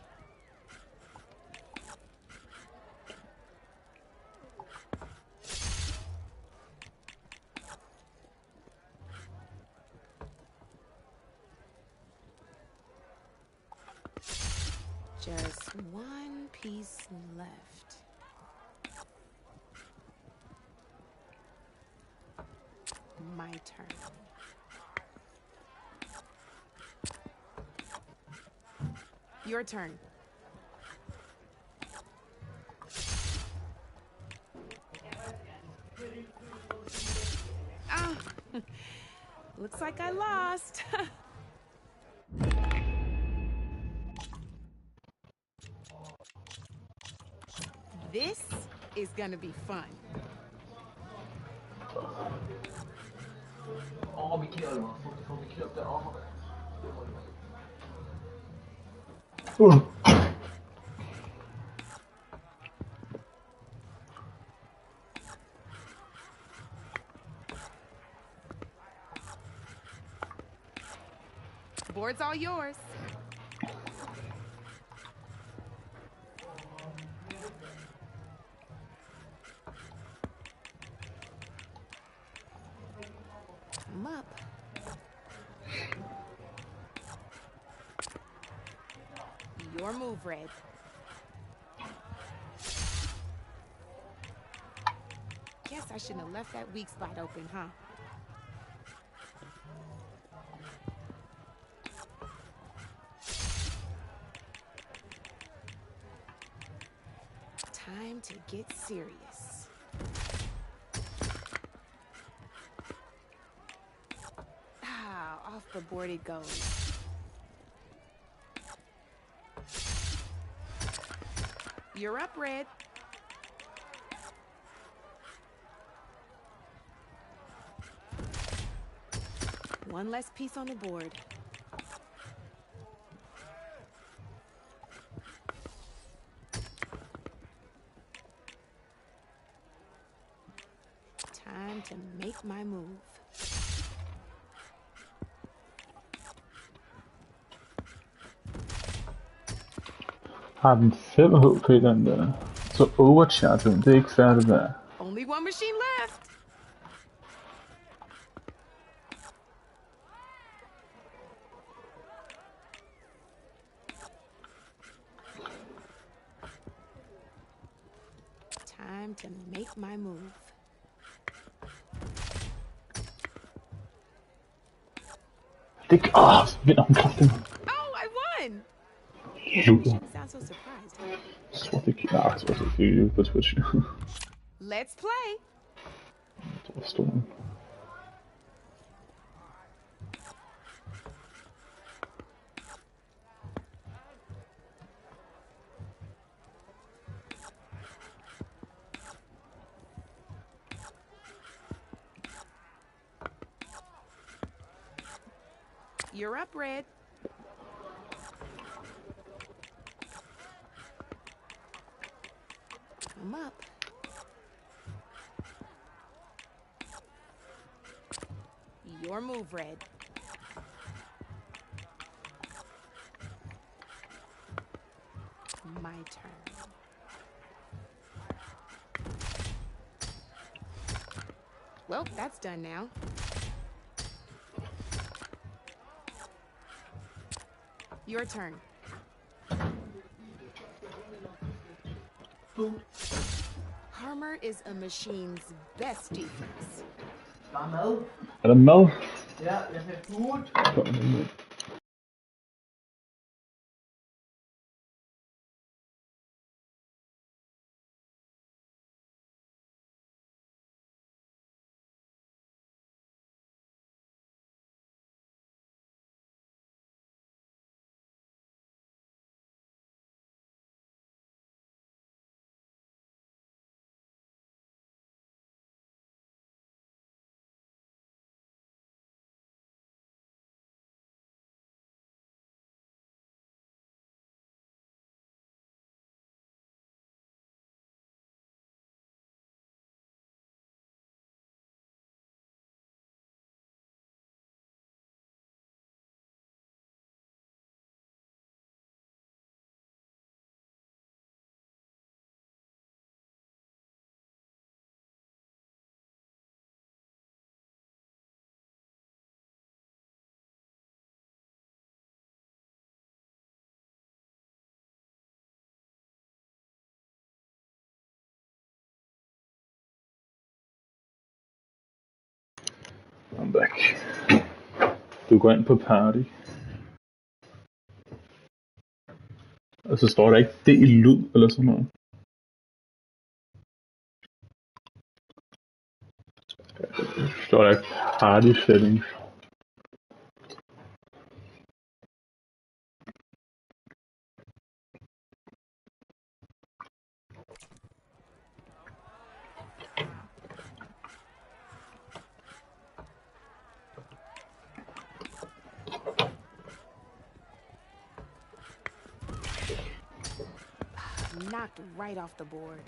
Just one piece left. My turn. Your turn. Ah, looks like I lost. This is gonna be fun. Board's all yours. Your move, Red. Guess I shouldn't have left that weak spot open, huh? Time to get serious. Ah, off the board it goes. You're up, Red. One less piece on the board. Time to make my move. Har den 5 HP, den der. Så overcharger den, det er ikke færdigt der. Only one machine left. Time to make my move. Det vinder hun kraftigt. Oh, I won! Luder. Shouldn't sound so surprised, huh? Jeg tror det ikke. Nej, jeg tror det er jo på Twitch. Let's play. Det var stolen. You're up, Red. I'm up. Your move, Red. My turn. Well, that's done now. Your turn. Armor is a machine's best defense. Er der mad? Ja, jeg fik food. I'm back. Du går ind på party. Og så står der ikke det i lyd eller sådan noget. Står der ikke party settings. Knocked right off the board.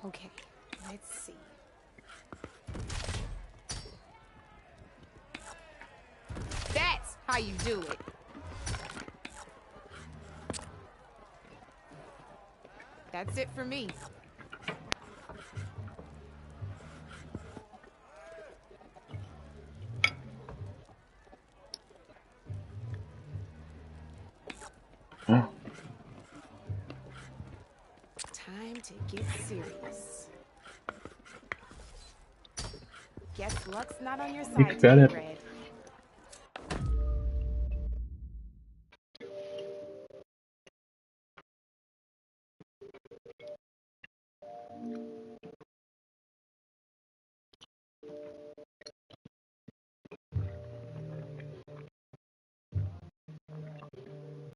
Okay, let's see. That's how you do it. That's it for me. Time to get serious. Guess luck's not on your Ikke side færdig. today, Red.